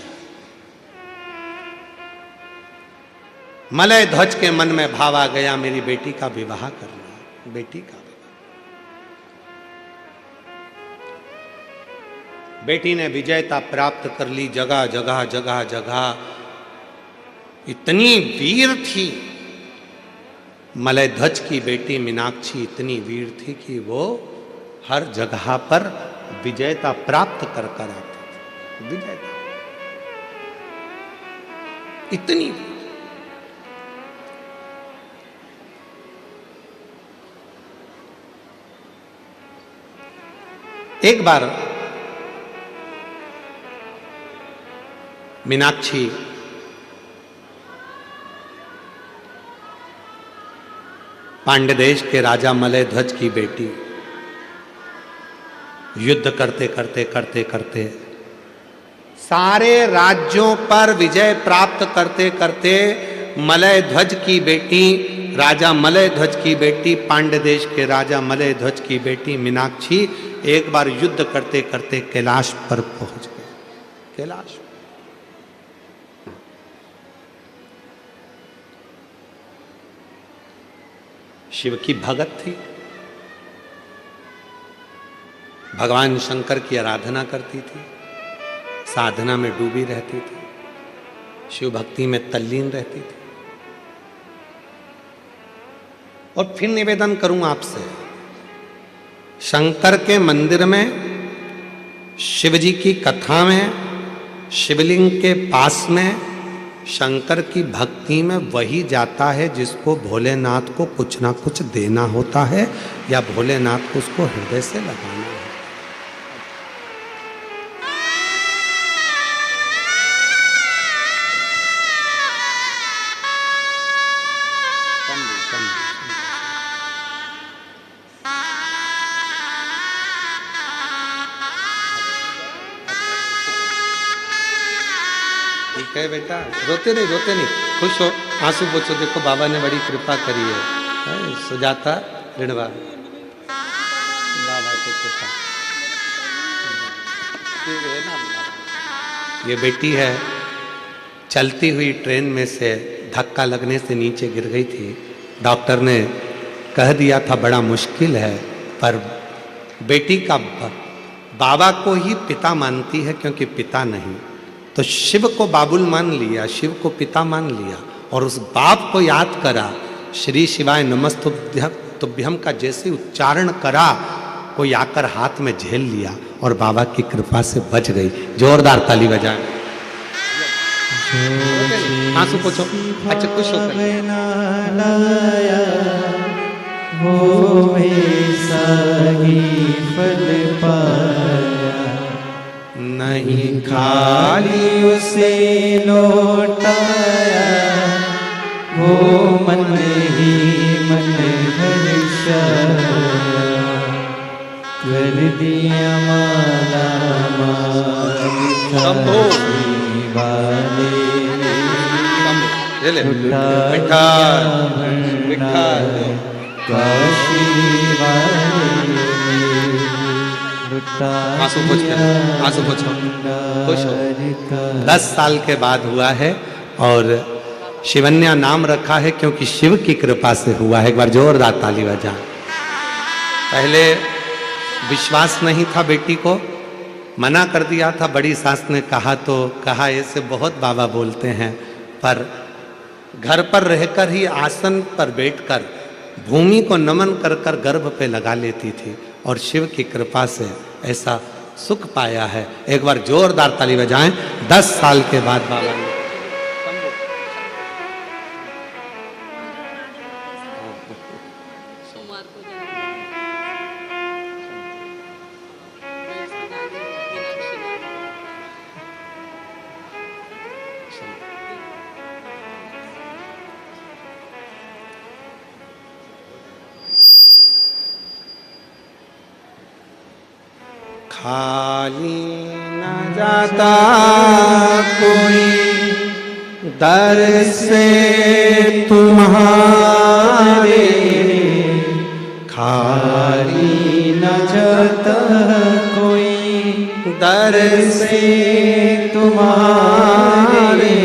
मलय ध्वज के मन में भाव आ गया, मेरी बेटी का विवाह करना, बेटी का विवाह। बेटी ने विजयता प्राप्त कर ली, जगह जगह जगह जगह। इतनी वीर थी मलय ध्वज की बेटी मीनाक्षी, इतनी वीर थी कि वो हर जगह पर विजयता प्राप्त कर कर आती थी। विजयता इतनी वीर। एक बार मीनाक्षी पांड्य देश के राजा मलय ध्वज की बेटी युद्ध करते करते करते करते सारे राज्यों पर विजय प्राप्त करते करते मलय ध्वज की बेटी, राजा मलय ध्वज की बेटी, पांड्य देश के राजा मलय ध्वज की बेटी मीनाक्षी एक बार युद्ध करते करते कैलाश पर पहुंच गई। कैलाश शिव की भगत थी, भगवान शंकर की आराधना करती थी, साधना में डूबी रहती थी, शिव भक्ति में तल्लीन रहती थी। और फिर निवेदन करूं आपसे, शंकर के मंदिर में शिव जी की कथा में शिवलिंग के पास में शंकर की भक्ति में वही जाता है जिसको भोलेनाथ को कुछ ना कुछ देना होता है या भोलेनाथ को उसको हृदय से लगाना है। ठीक है बेटा, रोते नहीं, खुश हो, आंसू पोछो। देखो बाबा ने बड़ी कृपा करी है, सुजाता ऋणवा बाबा की कृपा। ये बेटी है, चलती हुई ट्रेन में से धक्का लगने से नीचे गिर गई थी। डॉक्टर ने कह दिया था बड़ा मुश्किल है, पर बेटी का बाबा को ही पिता मानती है क्योंकि पिता नहीं, तो शिव को बाबुल मान लिया, शिव को पिता मान लिया और उस बाप को याद करा। श्री शिवाय नमस्तुभ्यम का जैसे उच्चारण करा, कोई आकर हाथ में झेल लिया और बाबा की कृपा से बच गई। जोरदार ताली बजाएं। आंसू पोछो। अच्छा, खुश होकर नहीं खाली उसे लौटाया, वो मन ही मन हर्षाया, कर दिया माला शंभो आंसू पोछो। खुश हो। 10 साल के बाद हुआ है और शिवन्या नाम रखा है क्योंकि शिव की कृपा से हुआ है। एक बार जोरदार ताली बजा। पहले विश्वास नहीं था, बेटी को मना कर दिया था। बड़ी सास ने कहा तो कहा ऐसे बहुत बाबा बोलते हैं, पर घर पर रहकर ही आसन पर बैठकर भूमि को नमन कर कर गर्भ पे लगा लेती थी और शिव की कृपा से ऐसा सुख पाया है। एक बार जोरदार ताली बजाएं। 10 साल के बाद बाबा ने खाली न जाता कोई दर से तुम्हारे, खाली न जाता कोई दर से तुम्हारे,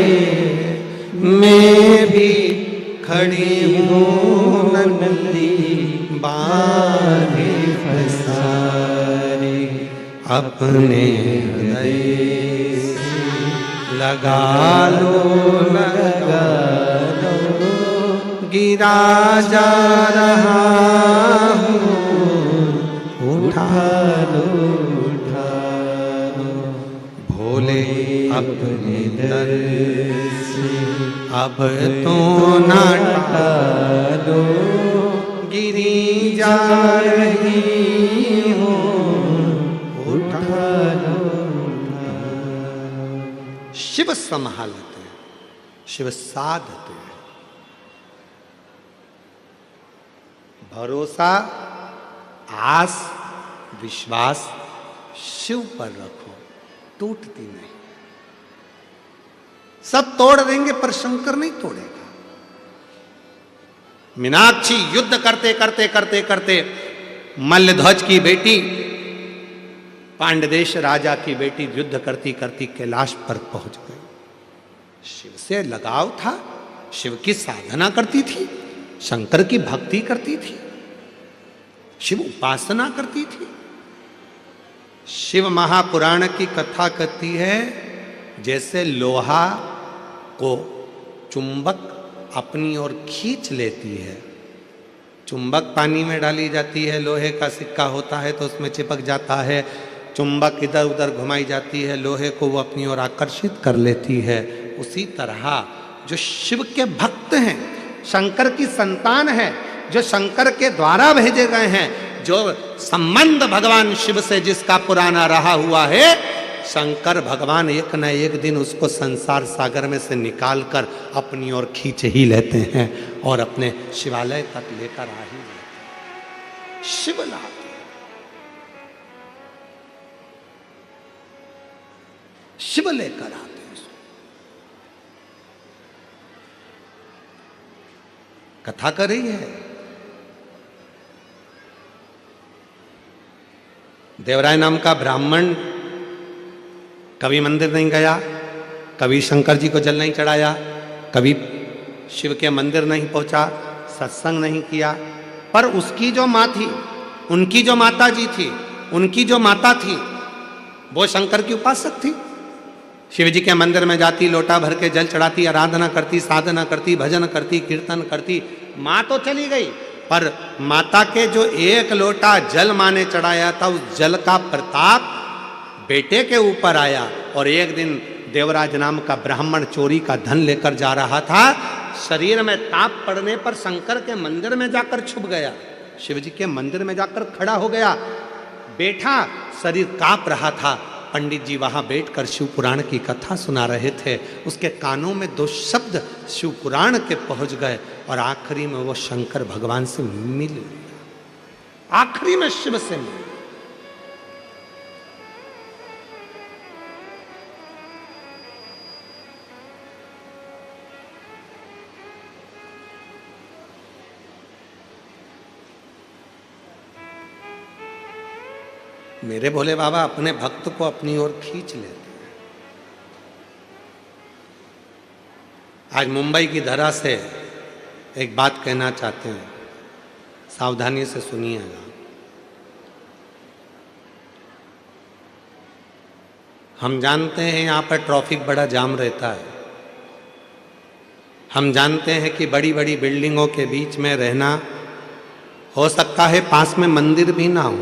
मैं भी खड़ी हूँ नंदी बांधे फसारे, अपने हृदय से लगा लो गिरा जा रहा हूँ, उठा लो भोले अपने दर से अब तो ना टालो, गिरी जा रही हूँ, संभालो ना। शिव संभालते हैं, शिव साधते हैं। भरोसा, आस, विश्वास शिव पर रखो, टूटती नहीं। सब तोड़ देंगे पर शंकर नहीं तोड़ेगा। मीनाक्षी युद्ध करते करते करते करते मल्लध्वज की बेटी, पांडदेश राजा की बेटी युद्ध करती करती कैलाश पर पहुंच गई। शिव से लगाव था, शिव की साधना करती थी, शंकर की भक्ति करती थी, शिव उपासना करती थी। शिव महापुराण की कथा कहती है जैसे लोहा को चुंबक अपनी ओर खींच लेती है। चुंबक पानी में डाली जाती है, लोहे का सिक्का होता है तो उसमें चिपक जाता है, चुंबक इधर उधर घुमाई जाती है, लोहे को वो अपनी ओर आकर्षित कर लेती है। उसी तरह जो शिव के भक्त हैं, शंकर की संतान है, जो शंकर के द्वारा भेजे गए हैं, जो संबंध भगवान शिव से जिसका पुराना रहा हुआ है, शंकर भगवान एक न एक दिन उसको संसार सागर में से निकालकर अपनी ओर खींच ही लेते हैं और अपने शिवालय तक लेकर आ ही जाते हैं। शिव लाते हैं, शिव लेकर आते हैं उसको। कथा कर रही है, देवराय नाम का ब्राह्मण कभी मंदिर नहीं गया, कभी शंकर जी को जल नहीं चढ़ाया, कभी शिव के मंदिर नहीं पहुंचा, सत्संग नहीं किया, पर उसकी जो माँ थी, उनकी जो माता जी थी, उनकी जो माता थी, वो शंकर की उपासक थी। शिव जी के मंदिर में जाती, लोटा भर के जल चढ़ाती, आराधना करती, साधना करती, भजन करती, कीर्तन करती। माँ तो चली गई, पर माता के जो एक लोटा जल माँ ने चढ़ाया था, उस जल का प्रताप बेटे के ऊपर आया। और एक दिन देवराज नाम का ब्राह्मण चोरी का धन लेकर जा रहा था, शरीर में ताप पड़ने पर शंकर के मंदिर में जाकर छुप गया, शिव जी के मंदिर में जाकर खड़ा हो गया, बैठा, शरीर कांप रहा था। पंडित जी वहां बैठकर शिव पुराण की कथा सुना रहे थे, उसके कानों में दो शब्द शिव पुराण के पहुंच गए और आखिरी में वो शंकर भगवान से मिल गया, आखिरी में शिव से मिल। मेरे भोले बाबा अपने भक्त को अपनी ओर खींच लेते हैं। आज मुंबई की धरा से एक बात कहना चाहते हैं, सावधानी से सुनिएगा। हम जानते हैं यहाँ पर ट्रैफिक बड़ा जाम रहता है, हम जानते हैं कि बड़ी बड़ी बिल्डिंगों के बीच में रहना, हो सकता है पास में मंदिर भी ना हो।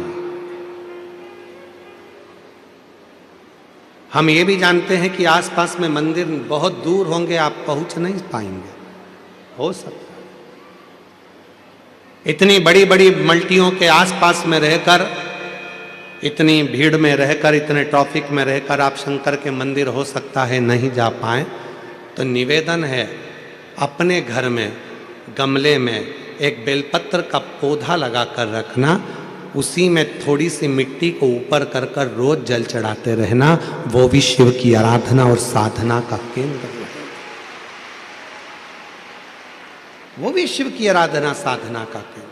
हम ये भी जानते हैं कि आसपास में मंदिर बहुत दूर होंगे, आप पहुंच नहीं पाएंगे, हो सकता है। इतनी बड़ी बड़ी मल्टियों के आसपास में रहकर, इतनी भीड़ में रहकर, इतने ट्रैफिक में रहकर आप शंकर के मंदिर हो सकता है नहीं जा पाए, तो निवेदन है अपने घर में गमले में एक बेलपत्र का पौधा लगा कर रखना, उसी में थोड़ी सी मिट्टी को ऊपर कर कर रोज जल चढ़ाते रहना, वो भी शिव की आराधना और साधना का केंद्र है। वो भी शिव की आराधना साधना का केंद्र।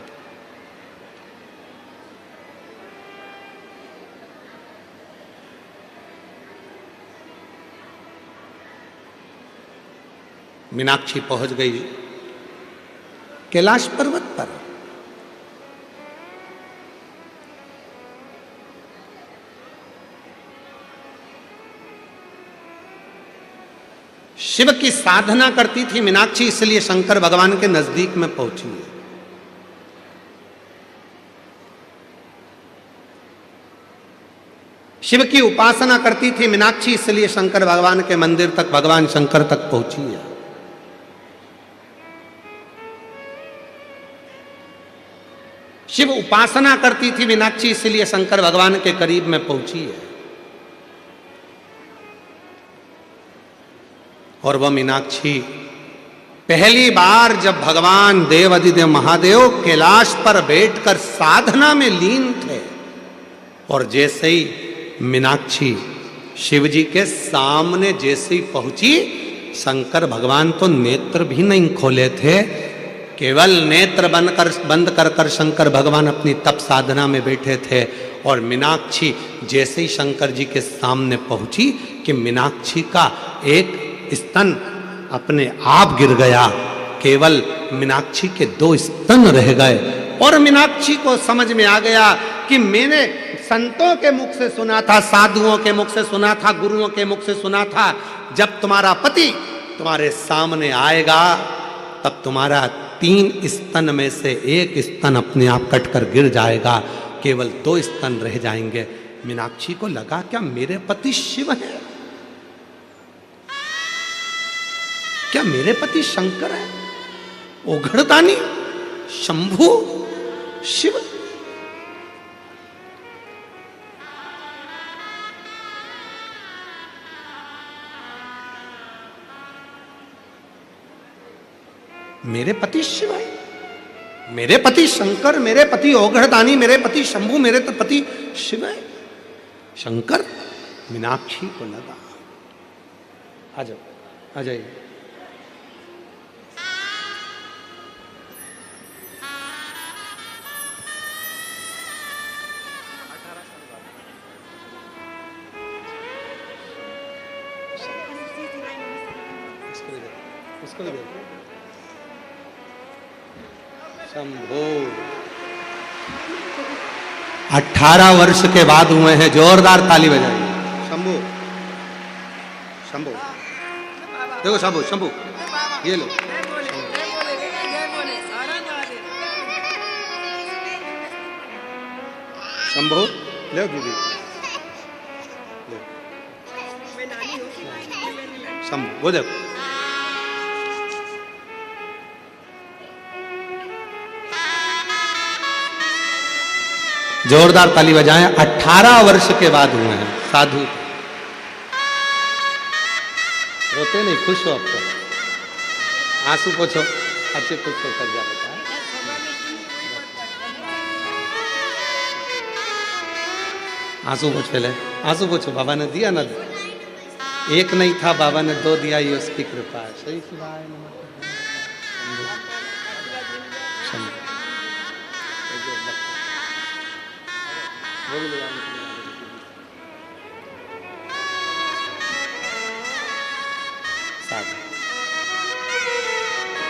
मीनाक्षी पहुंच गई कैलाश पर्वत पर। शिव की साधना करती थी मीनाक्षी, इसलिए शंकर भगवान के नजदीक में पहुंची है। शिव की उपासना करती थी मीनाक्षी, इसलिए शंकर भगवान के मंदिर तक, भगवान शंकर तक पहुंची है। शिव उपासना करती थी मीनाक्षी, इसलिए शंकर भगवान के करीब में पहुंची है। और वह मीनाक्षी पहली बार जब भगवान देवाधिदेव महादेव कैलाश पर बैठकर साधना में लीन थे और जैसे ही मीनाक्षी शिव जी के सामने जैसे ही पहुंची, शंकर भगवान तो नेत्र भी नहीं खोले थे, केवल नेत्र बंद कर शंकर भगवान अपनी तप साधना में बैठे थे। और मीनाक्षी जैसे ही शंकर जी के सामने पहुंची कि मीनाक्षी का एक स्तन अपने आप गिर गया, केवल मीनाक्षी के 2 स्तन रह गए। और मीनाक्षी को समझ में आ गया कि मैंने संतों के मुख से सुना था, साधुओं के मुख से सुना था, गुरुओं के मुख से सुना था, जब तुम्हारा पति तुम्हारे सामने आएगा तब तुम्हारा 3 स्तन में से 1 स्तन अपने आप कटकर गिर जाएगा, केवल 2 स्तन रह जाएंगे। मीनाक्षी को लगा क्या मेरे पति शिव है? क्या मेरे पति शंकर है? ओघड़दानी, शंभु, शिव? मेरे पति शिव है, मेरे पति शंकर, मेरे पति ओघड़दानी, मेरे पति शंभु, मेरे तो पति शिव है, शंकर। मीनाक्षी को लगा। आ जाओ, आ जाइए। उसको भी देखो। शंभो 18 वर्ष के बाद हुए हैं, जोरदार ताली बजाइए। शंभु, शंभु देखो, शंभु, शंभु ये लो। शंभु ले दीदी, शंभु वो देखो। जोरदार ताली बजाएं। 18 वर्ष के बाद हुए हैं साधु। रोते नहीं, खुश हो अब तो? आंसू पोछो, अच्छे खुश होकर जा बेटा। आंसू पोछ पहले, आंसू पोछो। बाबा ने दिया ना, 1 नहीं था, बाबा ने 2 दिया, ये उसकी कृपा है। सही शिवाय नमः।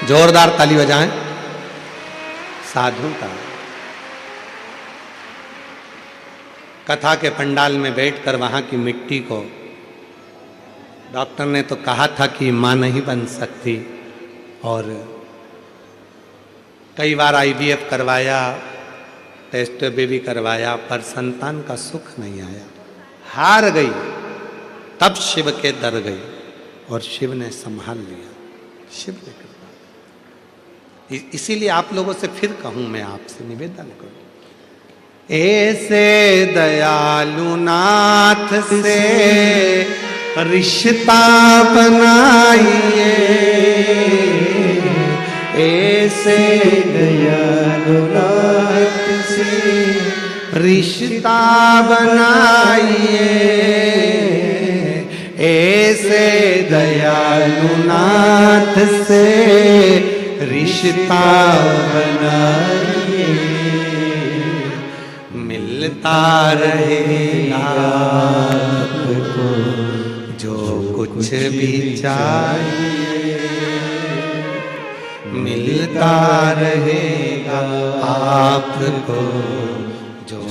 जोरदार ताली बजाएं साधु का। कथा के पंडाल में बैठकर वहां की मिट्टी को डॉक्टर ने तो कहा था कि मां नहीं बन सकती, और कई बार IVF करवाया, टेस्ट बेबी करवाया, पर संतान का सुख नहीं आया, हार गई। तब शिव के दर गई और शिव ने संभाल लिया, शिव ने कृपा। इसीलिए आप लोगों से फिर कहूं, मैं आपसे निवेदन करूं, ऐसे दयालु नाथ से रिश्ता बनाइए, ऐसे दयालु नाथ से रिश्ता बनाइए, ऐसे दयालु नाथ से रिश्ता बनाइए, मिलता रहेगा आपको जो कुछ भी चाहिए, मिलता रहेगा आपको जो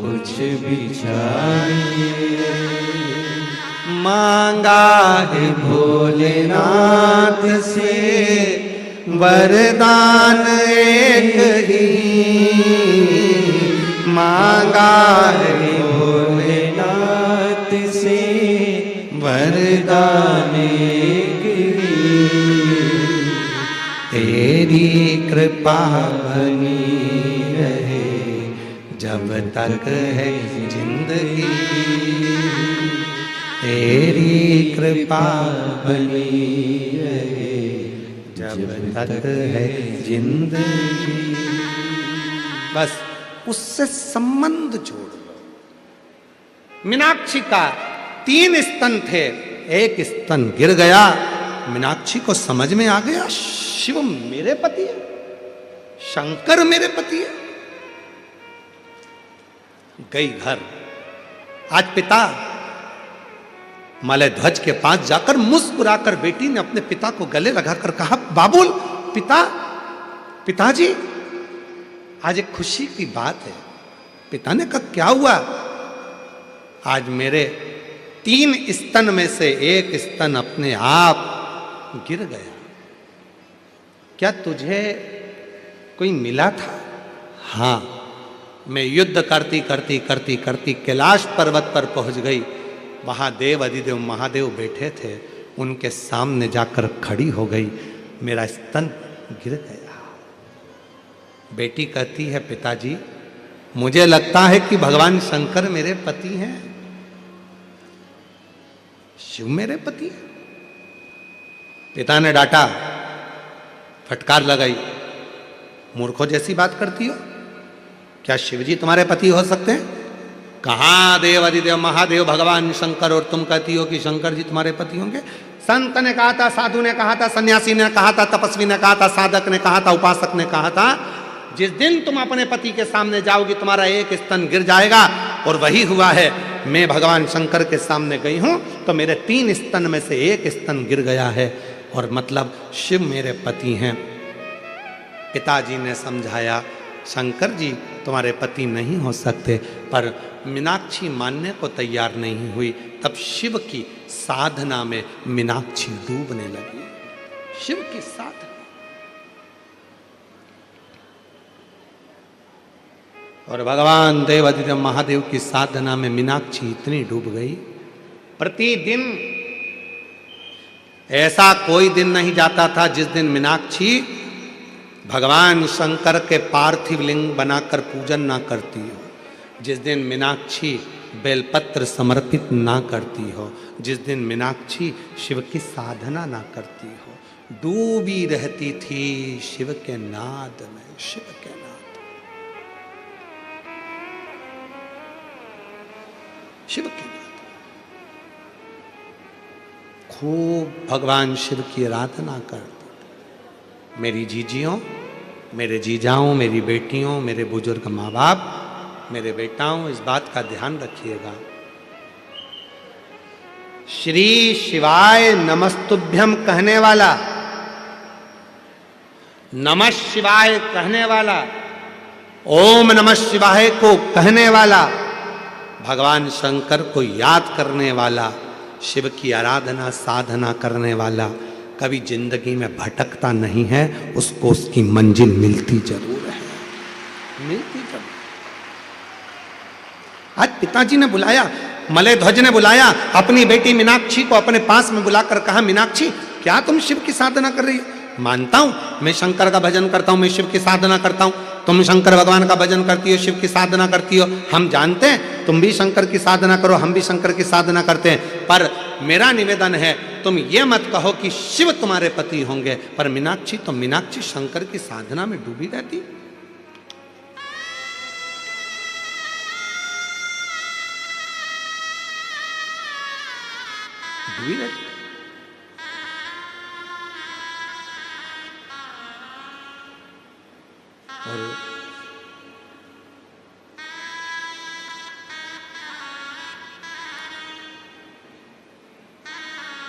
कुछ भी चाहिए। मांगा है भोलेनाथ से वरदान एक ही, मांगा है भोलेनाथ से वरदान एक ही, तेरी कृपा बनी रहे जब तक है जिंदगी, तेरी कृपा बनी रहे जब तक है जिंदगी। बस उससे संबंध जोड़ लो। मीनाक्षी का 3 स्तन थे, एक स्तन गिर गया। मीनाक्षी को समझ में आ गया शिव मेरे पति है, शंकर मेरे पति है। गई घर। आज पिता मलयध्वज के पास जाकर मुस्कुराकर बेटी ने अपने पिता को गले लगाकर कहा, बाबुल पिता, पिताजी आज एक खुशी की बात है। पिता ने कहा क्या हुआ? आज मेरे 3 स्तन में से एक स्तन अपने आप गिर गया। क्या तुझे कोई मिला था? हां, मैं युद्ध करती करती करती करती कैलाश पर्वत पर पहुंच गई। वहां देव अधिदेव महादेव बैठे थे, उनके सामने जाकर खड़ी हो गई, मेरा स्तन गिर गया। बेटी कहती है पिताजी मुझे लगता है कि भगवान शंकर मेरे पति हैं, शिव मेरे पति है। पिता ने डांटा, फटकार लगाई, मूर्खों जैसी बात करती हो, क्या शिवजी तुम्हारे पति हो सकते हैं? कहां देव अधिदेव महादेव भगवान शंकर और तुम कहती हो कि शंकर जी तुम्हारे पति होंगे? संत ने कहा था, साधु ने कहा था, सन्यासी ने कहा था, तपस्वी ने कहा था, साधक ने कहा था, उपासक ने कहा था, जिस दिन तुम अपने पति के सामने जाओगी तुम्हारा एक स्तन गिर जाएगा। और वही हुआ है। मैं भगवान शंकर के सामने गई हूं तो मेरे 3 स्तन में से एक स्तन गिर गया है, और मतलब शिव मेरे पति हैं। पिताजी ने समझाया, शंकर जी तुम्हारे पति नहीं हो सकते, पर मीनाक्षी मानने को तैयार नहीं हुई। तब शिव की साधना में मीनाक्षी डूबने लगी। शिव की साधना, और भगवान देव अधिदेव महादेव की साधना में मीनाक्षी इतनी डूब गई। प्रतिदिन ऐसा कोई दिन नहीं जाता था जिस दिन मीनाक्षी भगवान शंकर के पार्थिव लिंग बनाकर पूजन ना करती हो, जिस दिन मीनाक्षी बेलपत्र समर्पित ना करती हो, जिस दिन मीनाक्षी शिव की साधना ना करती हो। डूबी रहती थी शिव के नाद में, शिव के नाद। शिव की नाद, खूब भगवान शिव की आराधना करती। मेरी जीजियों, मेरे जीजाओं, मेरी बेटियों, मेरे बुजुर्ग माँ बाप, मेरे बेटाओं, इस बात का ध्यान रखिएगा। श्री शिवाय नमस्तुभ्यम कहने वाला, नमः शिवाय कहने वाला, ओम नमः शिवाय को कहने वाला, भगवान शंकर को याद करने वाला, शिव की आराधना साधना करने वाला कभी जिंदगी में भटकता नहीं है, उसको उसकी मंजिल मिलती जरूर है, मिलती जरूर। आज पिताजी ने बुलाया, मलयध्वज ने बुलाया अपनी बेटी मीनाक्षी को अपने पास में बुलाकर कहा, मीनाक्षी क्या तुम शिव की साधना कर रही हो? मानता हूं मैं शंकर का भजन करता हूं, मैं शिव की साधना करता हूं, तुम शंकर भगवान का भजन करती हो, शिव की साधना करती हो, हम जानते हैं तुम भी शंकर की साधना करो, हम भी शंकर की साधना करते हैं, पर मेरा निवेदन है तुम ये मत कहो कि शिव तुम्हारे पति होंगे। पर मीनाक्षी तो मीनाक्षी शंकर की साधना में डूबी रहती, डूबी रहती। और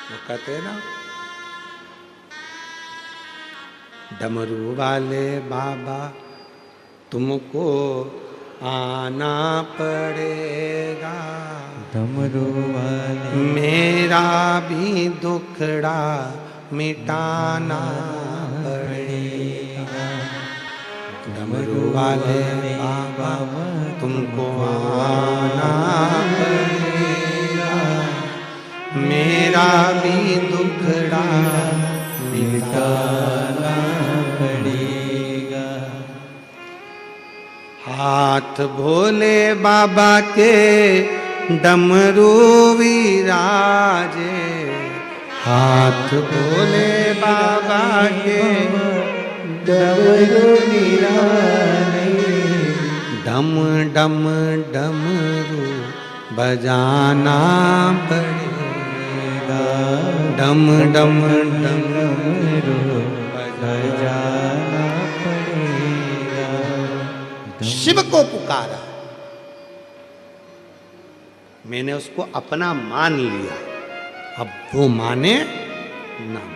वो कहते हैं ना, डमरू वाले बाबा तुमको आना पड़ेगा, डमरू वाले मेरा भी दुखड़ा मिटाना पड़ेगा, डमरू वाले बाबा तुमको आना पड़ेगा, मेरा भी दुखड़ा मिटाना पड़ेगा। हाथ भोले बाबा के डमरू विराजे, हाथ बोले बाबा के डमरू निराले, डम डम डमरू बजाना पड़ेगा, डम डम डमरू बजाना पड़ेगा। शिव को पुकारा, मैंने उसको अपना मान लिया, अब वो माने ना माने।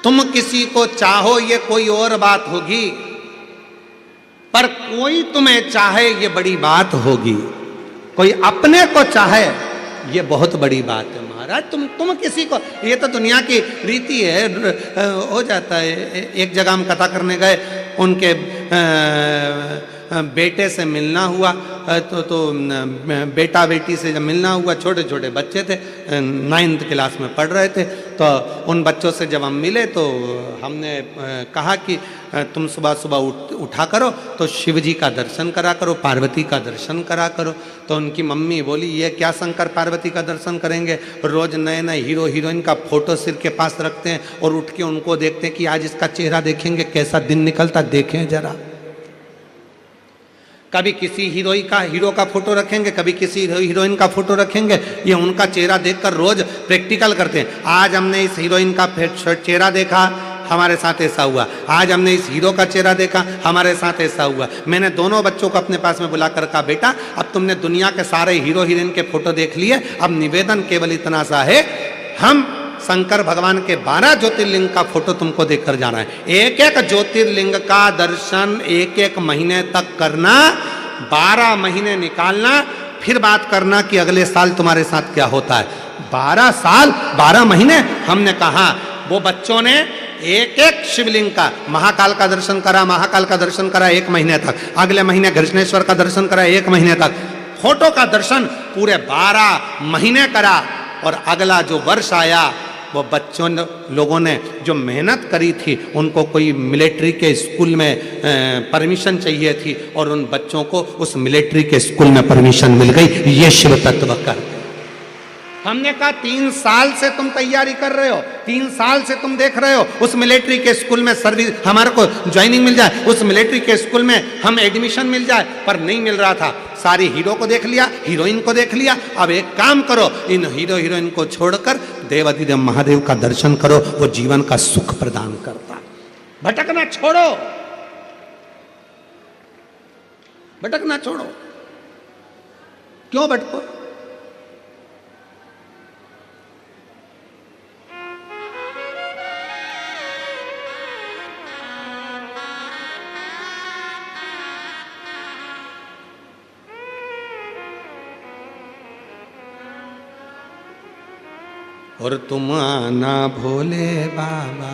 तुम किसी को चाहो ये कोई और बात होगी, पर कोई तुम्हें चाहे ये बड़ी बात होगी। कोई अपने को चाहे ये बहुत बड़ी बात है महाराज। तुम किसी को, ये तो दुनिया की रीति है, हो जाता है। एक जगह हम कथा करने गए, उनके बेटे से मिलना हुआ, तो बेटा बेटी से जब मिलना हुआ, छोटे छोटे बच्चे थे, 9th क्लास में पढ़ रहे थे। तो उन बच्चों से जब हम मिले तो हमने कहा कि तुम सुबह सुबह उठा करो तो शिव जी का दर्शन करा करो, पार्वती का दर्शन करा करो। तो उनकी मम्मी बोली, ये क्या शंकर पार्वती का दर्शन करेंगे, रोज नए नए हीरो हीरोइन का फोटो सिर के पास रखते हैं और उठ के उनको देखते हैं कि आज इसका चेहरा देखेंगे, कैसा दिन निकलता, देखें जरा। कभी किसी हीरो का फोटो रखेंगे, कभी किसी हीरोइन का फोटो रखेंगे, ये उनका चेहरा देखकर रोज प्रैक्टिकल करते हैं। आज हमने इस हीरोइन का चेहरा देखा, हमारे साथ ऐसा हुआ। आज हमने इस हीरो का चेहरा देखा, हमारे साथ ऐसा हुआ। मैंने दोनों बच्चों को अपने पास में बुलाकर कहा, बेटा अब तुमने दुनिया के सारे हीरो हीरोइन के फोटो देख लिए, अब निवेदन केवल इतना सा है, हम शंकर भगवान के 12 ज्योतिर्लिंग का फोटो तुमको देखकर जाना है। एक एक ज्योतिर्लिंग का दर्शन एक एक महीने तक करना, 12 महीने निकालना, फिर बात करना कि अगले साल तुम्हारे साथ क्या होता है। 12 साल 12 महीने हमने कहा। वो बच्चों ने एक एक शिवलिंग का, महाकाल का दर्शन करा, महाकाल का दर्शन करा 1 महीने तक, अगले महीने घृष्णेश्वर का दर्शन करा 1 महीने तक, फोटो का दर्शन पूरे 12 महीने करा। और अगला जो वर्ष आया, वो बच्चों लोगों ने जो मेहनत करी थी, उनको कोई मिलिट्री के स्कूल में परमिशन चाहिए थी और उन बच्चों को उस मिलिट्री के स्कूल में परमिशन मिल गई। ये शिव तत्व कर। हमने कहा 3 साल से तुम तैयारी कर रहे हो, 3 साल से तुम देख रहे हो उस मिलिट्री के स्कूल में सर्विस, हमारे को ज्वाइनिंग मिल जाए, उस मिलिट्री के स्कूल में हम एडमिशन मिल जाए, पर नहीं मिल रहा था। सारी हीरो को देख लिया, हीरोइन को देख लिया। अब एक काम करो, इन हीरो हीरोइन को छोड़कर देवाधिदेव महादेव का दर्शन करो, वो जीवन का सुख प्रदान करता। भटकना छोड़ो, भटकना छोड़ो। क्यों भटको? और तुम आना भोले बाबा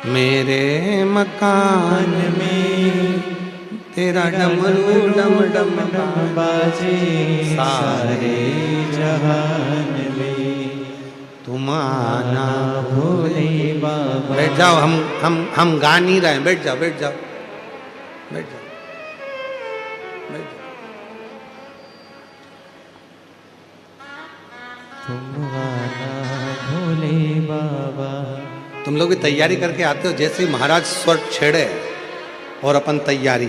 मेरे मकान में, तेरा डमरू डम डम डम बाजे सारे जहान में। तुम आना भोले बाबा। बैठ जाओ, हम गा नहीं रहे हैं, बैठ जाओ बैठ जाओ बैठ जाओ बैठ जाओ। तुम आना भोले बाबा। तुम लोग भी तैयारी करके आते हो, जैसे ही महाराज स्वर छेड़े और अपन तैयारी,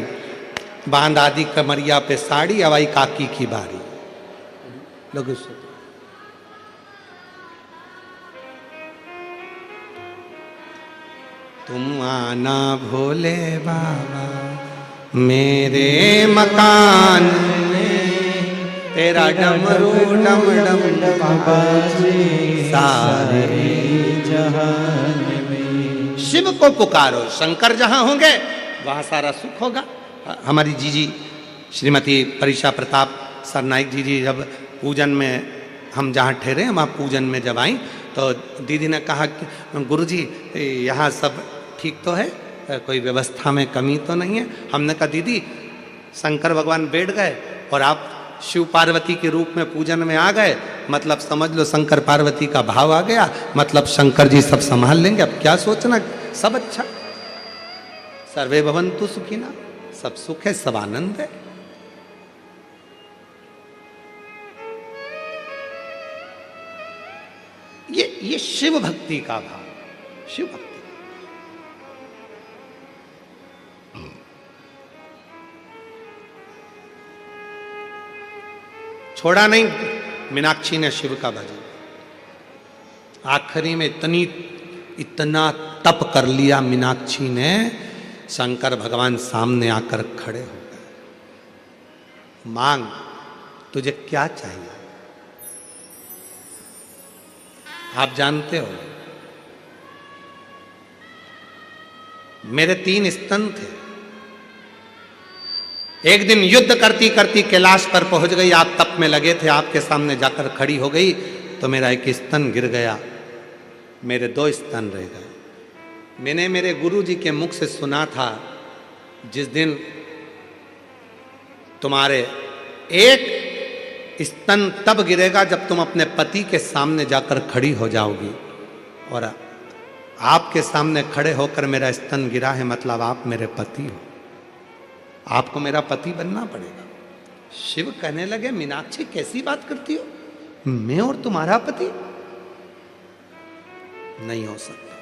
बांध आदि कमरिया पे साड़ी, हवाई काकी की बारी। लोग तुम आना भोले बाबा मेरे मकान में, तेरा डमरू डम डम डम बाजे सारे जहान में। शिव को पुकारो, शंकर जहां होंगे वहां सारा सुख होगा। हमारी जीजी श्रीमती परीक्षा प्रताप सरनाइक जी जब पूजन में, हम जहाँ ठहरे वहाँ पूजन में जब आई, तो दीदी ने कहा कि गुरुजी यहाँ सब ठीक तो है, कोई व्यवस्था में कमी तो नहीं है। हमने कहा दीदी शंकर भगवान बैठ गए और आप शिव पार्वती के रूप में पूजन में आ गए, मतलब समझ लो शंकर पार्वती का भाव आ गया, मतलब शंकर जी सब संभाल लेंगे, अब क्या सोचना, सब अच्छा, सर्वे भवन्तु सुखिना, सब सुख है, सब आनंद है। ये शिव भक्ति का भाव, शिव भक्ति। छोड़ा नहीं मीनाक्षी ने शिव का भजन, आखिरी में इतना तप कर लिया मीनाक्षी ने, शंकर भगवान सामने आकर खड़े हो गए, मांग तुझे क्या चाहिए। आप जानते हो मेरे 3 स्तन थे, एक दिन युद्ध करती करती कैलाश पर पहुंच गई, आप तप में लगे थे, आपके सामने जाकर खड़ी हो गई तो मेरा एक स्तन गिर गया, मेरे 2 स्तन रह गए। मैंने मेरे गुरु जी के मुख से सुना था, जिस दिन तुम्हारे एक स्तन तब गिरेगा जब तुम अपने पति के सामने जाकर खड़ी हो जाओगी, और आपके सामने खड़े होकर मेरा स्तन गिरा है, मतलब आप मेरे पति हो, आपको मेरा पति बनना पड़ेगा। शिव कहने लगे मीनाक्षी कैसी बात करती हो, मैं और तुम्हारा पति नहीं हो सकता,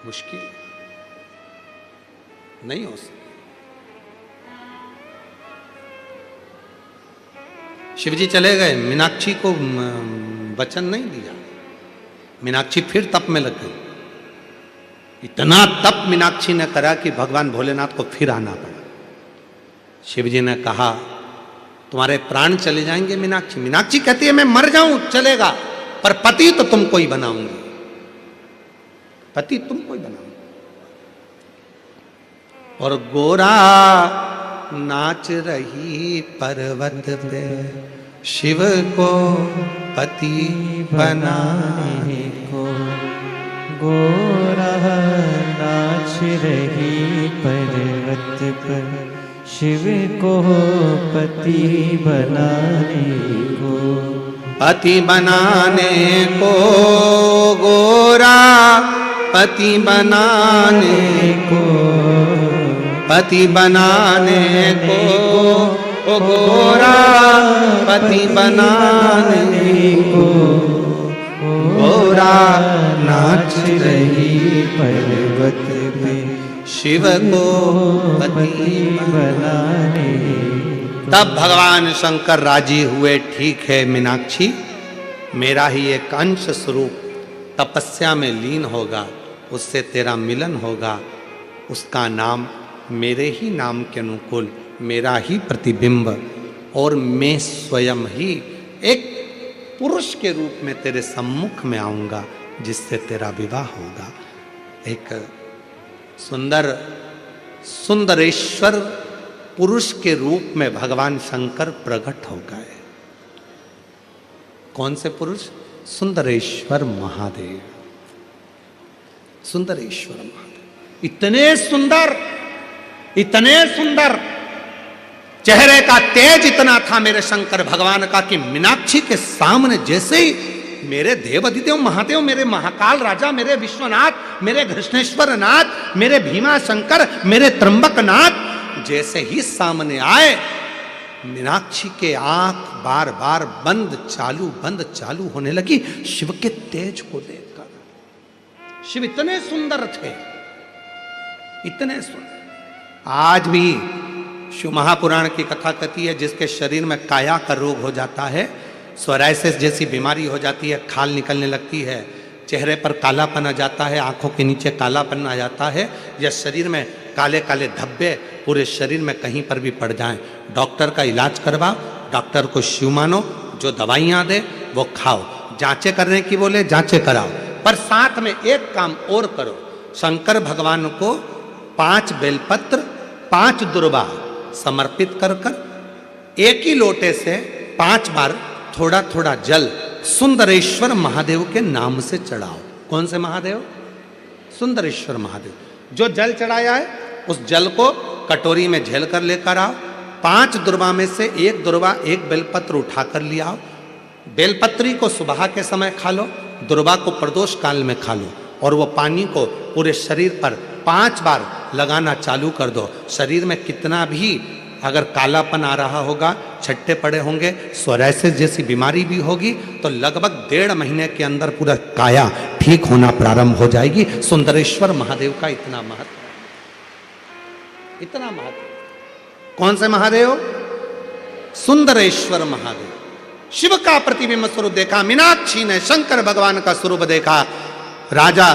मुश्किल नहीं हो सकता। शिवजी चले गए, मीनाक्षी को वचन नहीं दिया, मीनाक्षी फिर तप में लग गई, इतना तप मीनाक्षी ने करा कि भगवान भोलेनाथ को फिर आना पड़ा। शिवजी ने कहा तुम्हारे प्राण चले जाएंगे मीनाक्षी। मीनाक्षी कहती है मैं मर जाऊं चलेगा, पर पति तो तुमको ही बनाऊंगी, पति तुमको ही बनाऊंगी। और गोरा नाच रही पर्वत पे, शिव को पति बनाने को, गोरा नाच रही पर्वत पर, शिव को पति बनाने को, पति बनाने को, गोरा पति बनाने को, पति बनाने को, ओ गोरा पति बनाने को, गोरा नाच रही पर्वत पे, शिव को पति बनाने। तब भगवान शंकर राजी हुए, ठीक है मीनाक्षी, मेरा ही एक अंश स्वरूप तपस्या में लीन होगा, उससे तेरा मिलन होगा, उसका नाम मेरे ही नाम के अनुकूल, मेरा ही प्रतिबिंब, और मैं स्वयं ही एक पुरुष के रूप में तेरे सम्मुख में आऊंगा, जिससे तेरा विवाह होगा। एक सुंदर सुंदरेश्वर पुरुष के रूप में भगवान शंकर प्रकट हो गए। कौन से पुरुष? सुंदरेश्वर महादेव। सुंदरेश्वर महादेव इतने सुंदर, इतने सुंदर, चेहरे का तेज इतना था मेरे शंकर भगवान का कि मीनाक्षी के सामने जैसे ही मेरे देवाधिदेव महादेव, मेरे महाकाल राजा, मेरे विश्वनाथ, मेरे कृष्णेश्वर नाथ, मेरे भीमा शंकर, मेरे त्र्यंबक नाथ जैसे ही सामने आए, मीनाक्षी के आंख बार बार बंद चालू होने लगी शिव के तेज को देखकर। शिव इतने सुंदर थे, इतने सुंदर। आज भी शिव महापुराण की कथा कहती है, जिसके शरीर में काया का रोग हो जाता है, सोराइसिस जैसी बीमारी हो जाती है, खाल निकलने लगती है, चेहरे पर कालापन आ जाता है, आंखों के नीचे कालापन आ जाता है, या शरीर में काले काले धब्बे पूरे शरीर में कहीं पर भी पड़ जाएं, डॉक्टर का इलाज करवाओ, डॉक्टर को शिव मानो, जो दवाइयाँ दे वो खाओ, जांचें करने की बोले जांचें कराओ, पर साथ में एक काम और करो, शंकर भगवान को 5 बेलपत्र 5 दुर्वा समर्पित कर कर एक ही लोटे से 5 बार थोड़ा थोड़ा जल सुंदरेश्वर महादेव के नाम से चढ़ाओ। कौन से महादेव? सुंदरेश्वर महादेव। जो जल चढ़ाया है उस जल को कटोरी में झेल कर लेकर आओ, 5 दुर्वा में से एक दुर्वा एक बेलपत्र उठा कर लिया आओ। बेलपत्री को सुबह के समय खा लो, दुर्वा को प्रदोष काल में खा लो, और वो पानी को पूरे शरीर पर 5 बार लगाना चालू कर दो। शरीर में कितना भी अगर कालापन आ रहा होगा, छट्टे पड़े होंगे, सोरायसिस जैसी बीमारी भी होगी, तो लगभग 1.5 महीने के अंदर पूरा काया ठीक होना प्रारंभ हो जाएगी। सुंदरेश्वर महादेव का इतना महत्व, इतना महत्व। कौन से महादेव? सुंदरेश्वर महादेव। शिव का प्रतिबिंब स्वरूप देखा, मीनाक्षी ने शंकर भगवान का स्वरूप देखा। राजा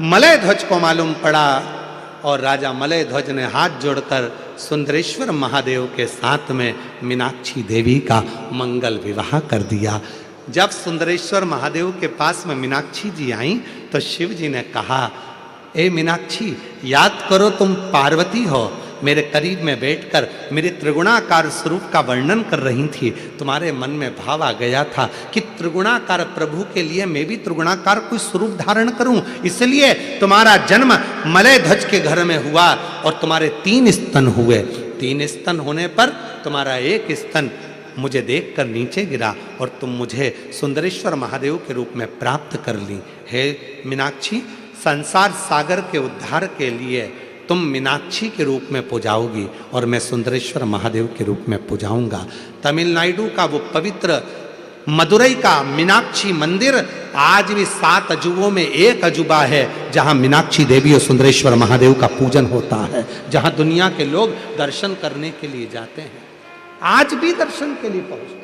मलय ध्वज को मालूम पड़ा और राजा मलय ध्वज ने हाथ जोड़कर सुंदरेश्वर महादेव के साथ में मीनाक्षी देवी का मंगल विवाह कर दिया। जब सुंदरेश्वर महादेव के पास में मीनाक्षी जी आई तो शिव जी ने कहा, ए मीनाक्षी, याद करो तुम पार्वती हो, मेरे करीब में बैठकर मेरे त्रिगुणाकार स्वरूप का वर्णन कर रही थी। तुम्हारे मन में भाव आ गया था कि त्रिगुणाकार प्रभु के लिए मैं भी त्रिगुणाकार कोई स्वरूप धारण करूं, इसलिए तुम्हारा जन्म मलय ध्वज के घर में हुआ और तुम्हारे 3 स्तन हुए। 3 स्तन होने पर तुम्हारा एक स्तन मुझे देखकर नीचे गिरा और तुम मुझे सुंदरेश्वर महादेव के रूप में प्राप्त कर ली। हे मीनाक्षी, संसार सागर के उद्धार के लिए तुम मीनाक्षी के रूप में पूजाओगी और मैं सुंदरेश्वर महादेव के रूप में पूजाऊंगा। तमिलनाडु का वो पवित्र मदुरई का मीनाक्षी मंदिर आज भी 7 अजूबों में एक अजूबा है, जहां मीनाक्षी देवी और सुंदरेश्वर महादेव का पूजन होता है, जहां दुनिया के लोग दर्शन करने के लिए जाते हैं। आज भी दर्शन के लिए पहुंचते हैं।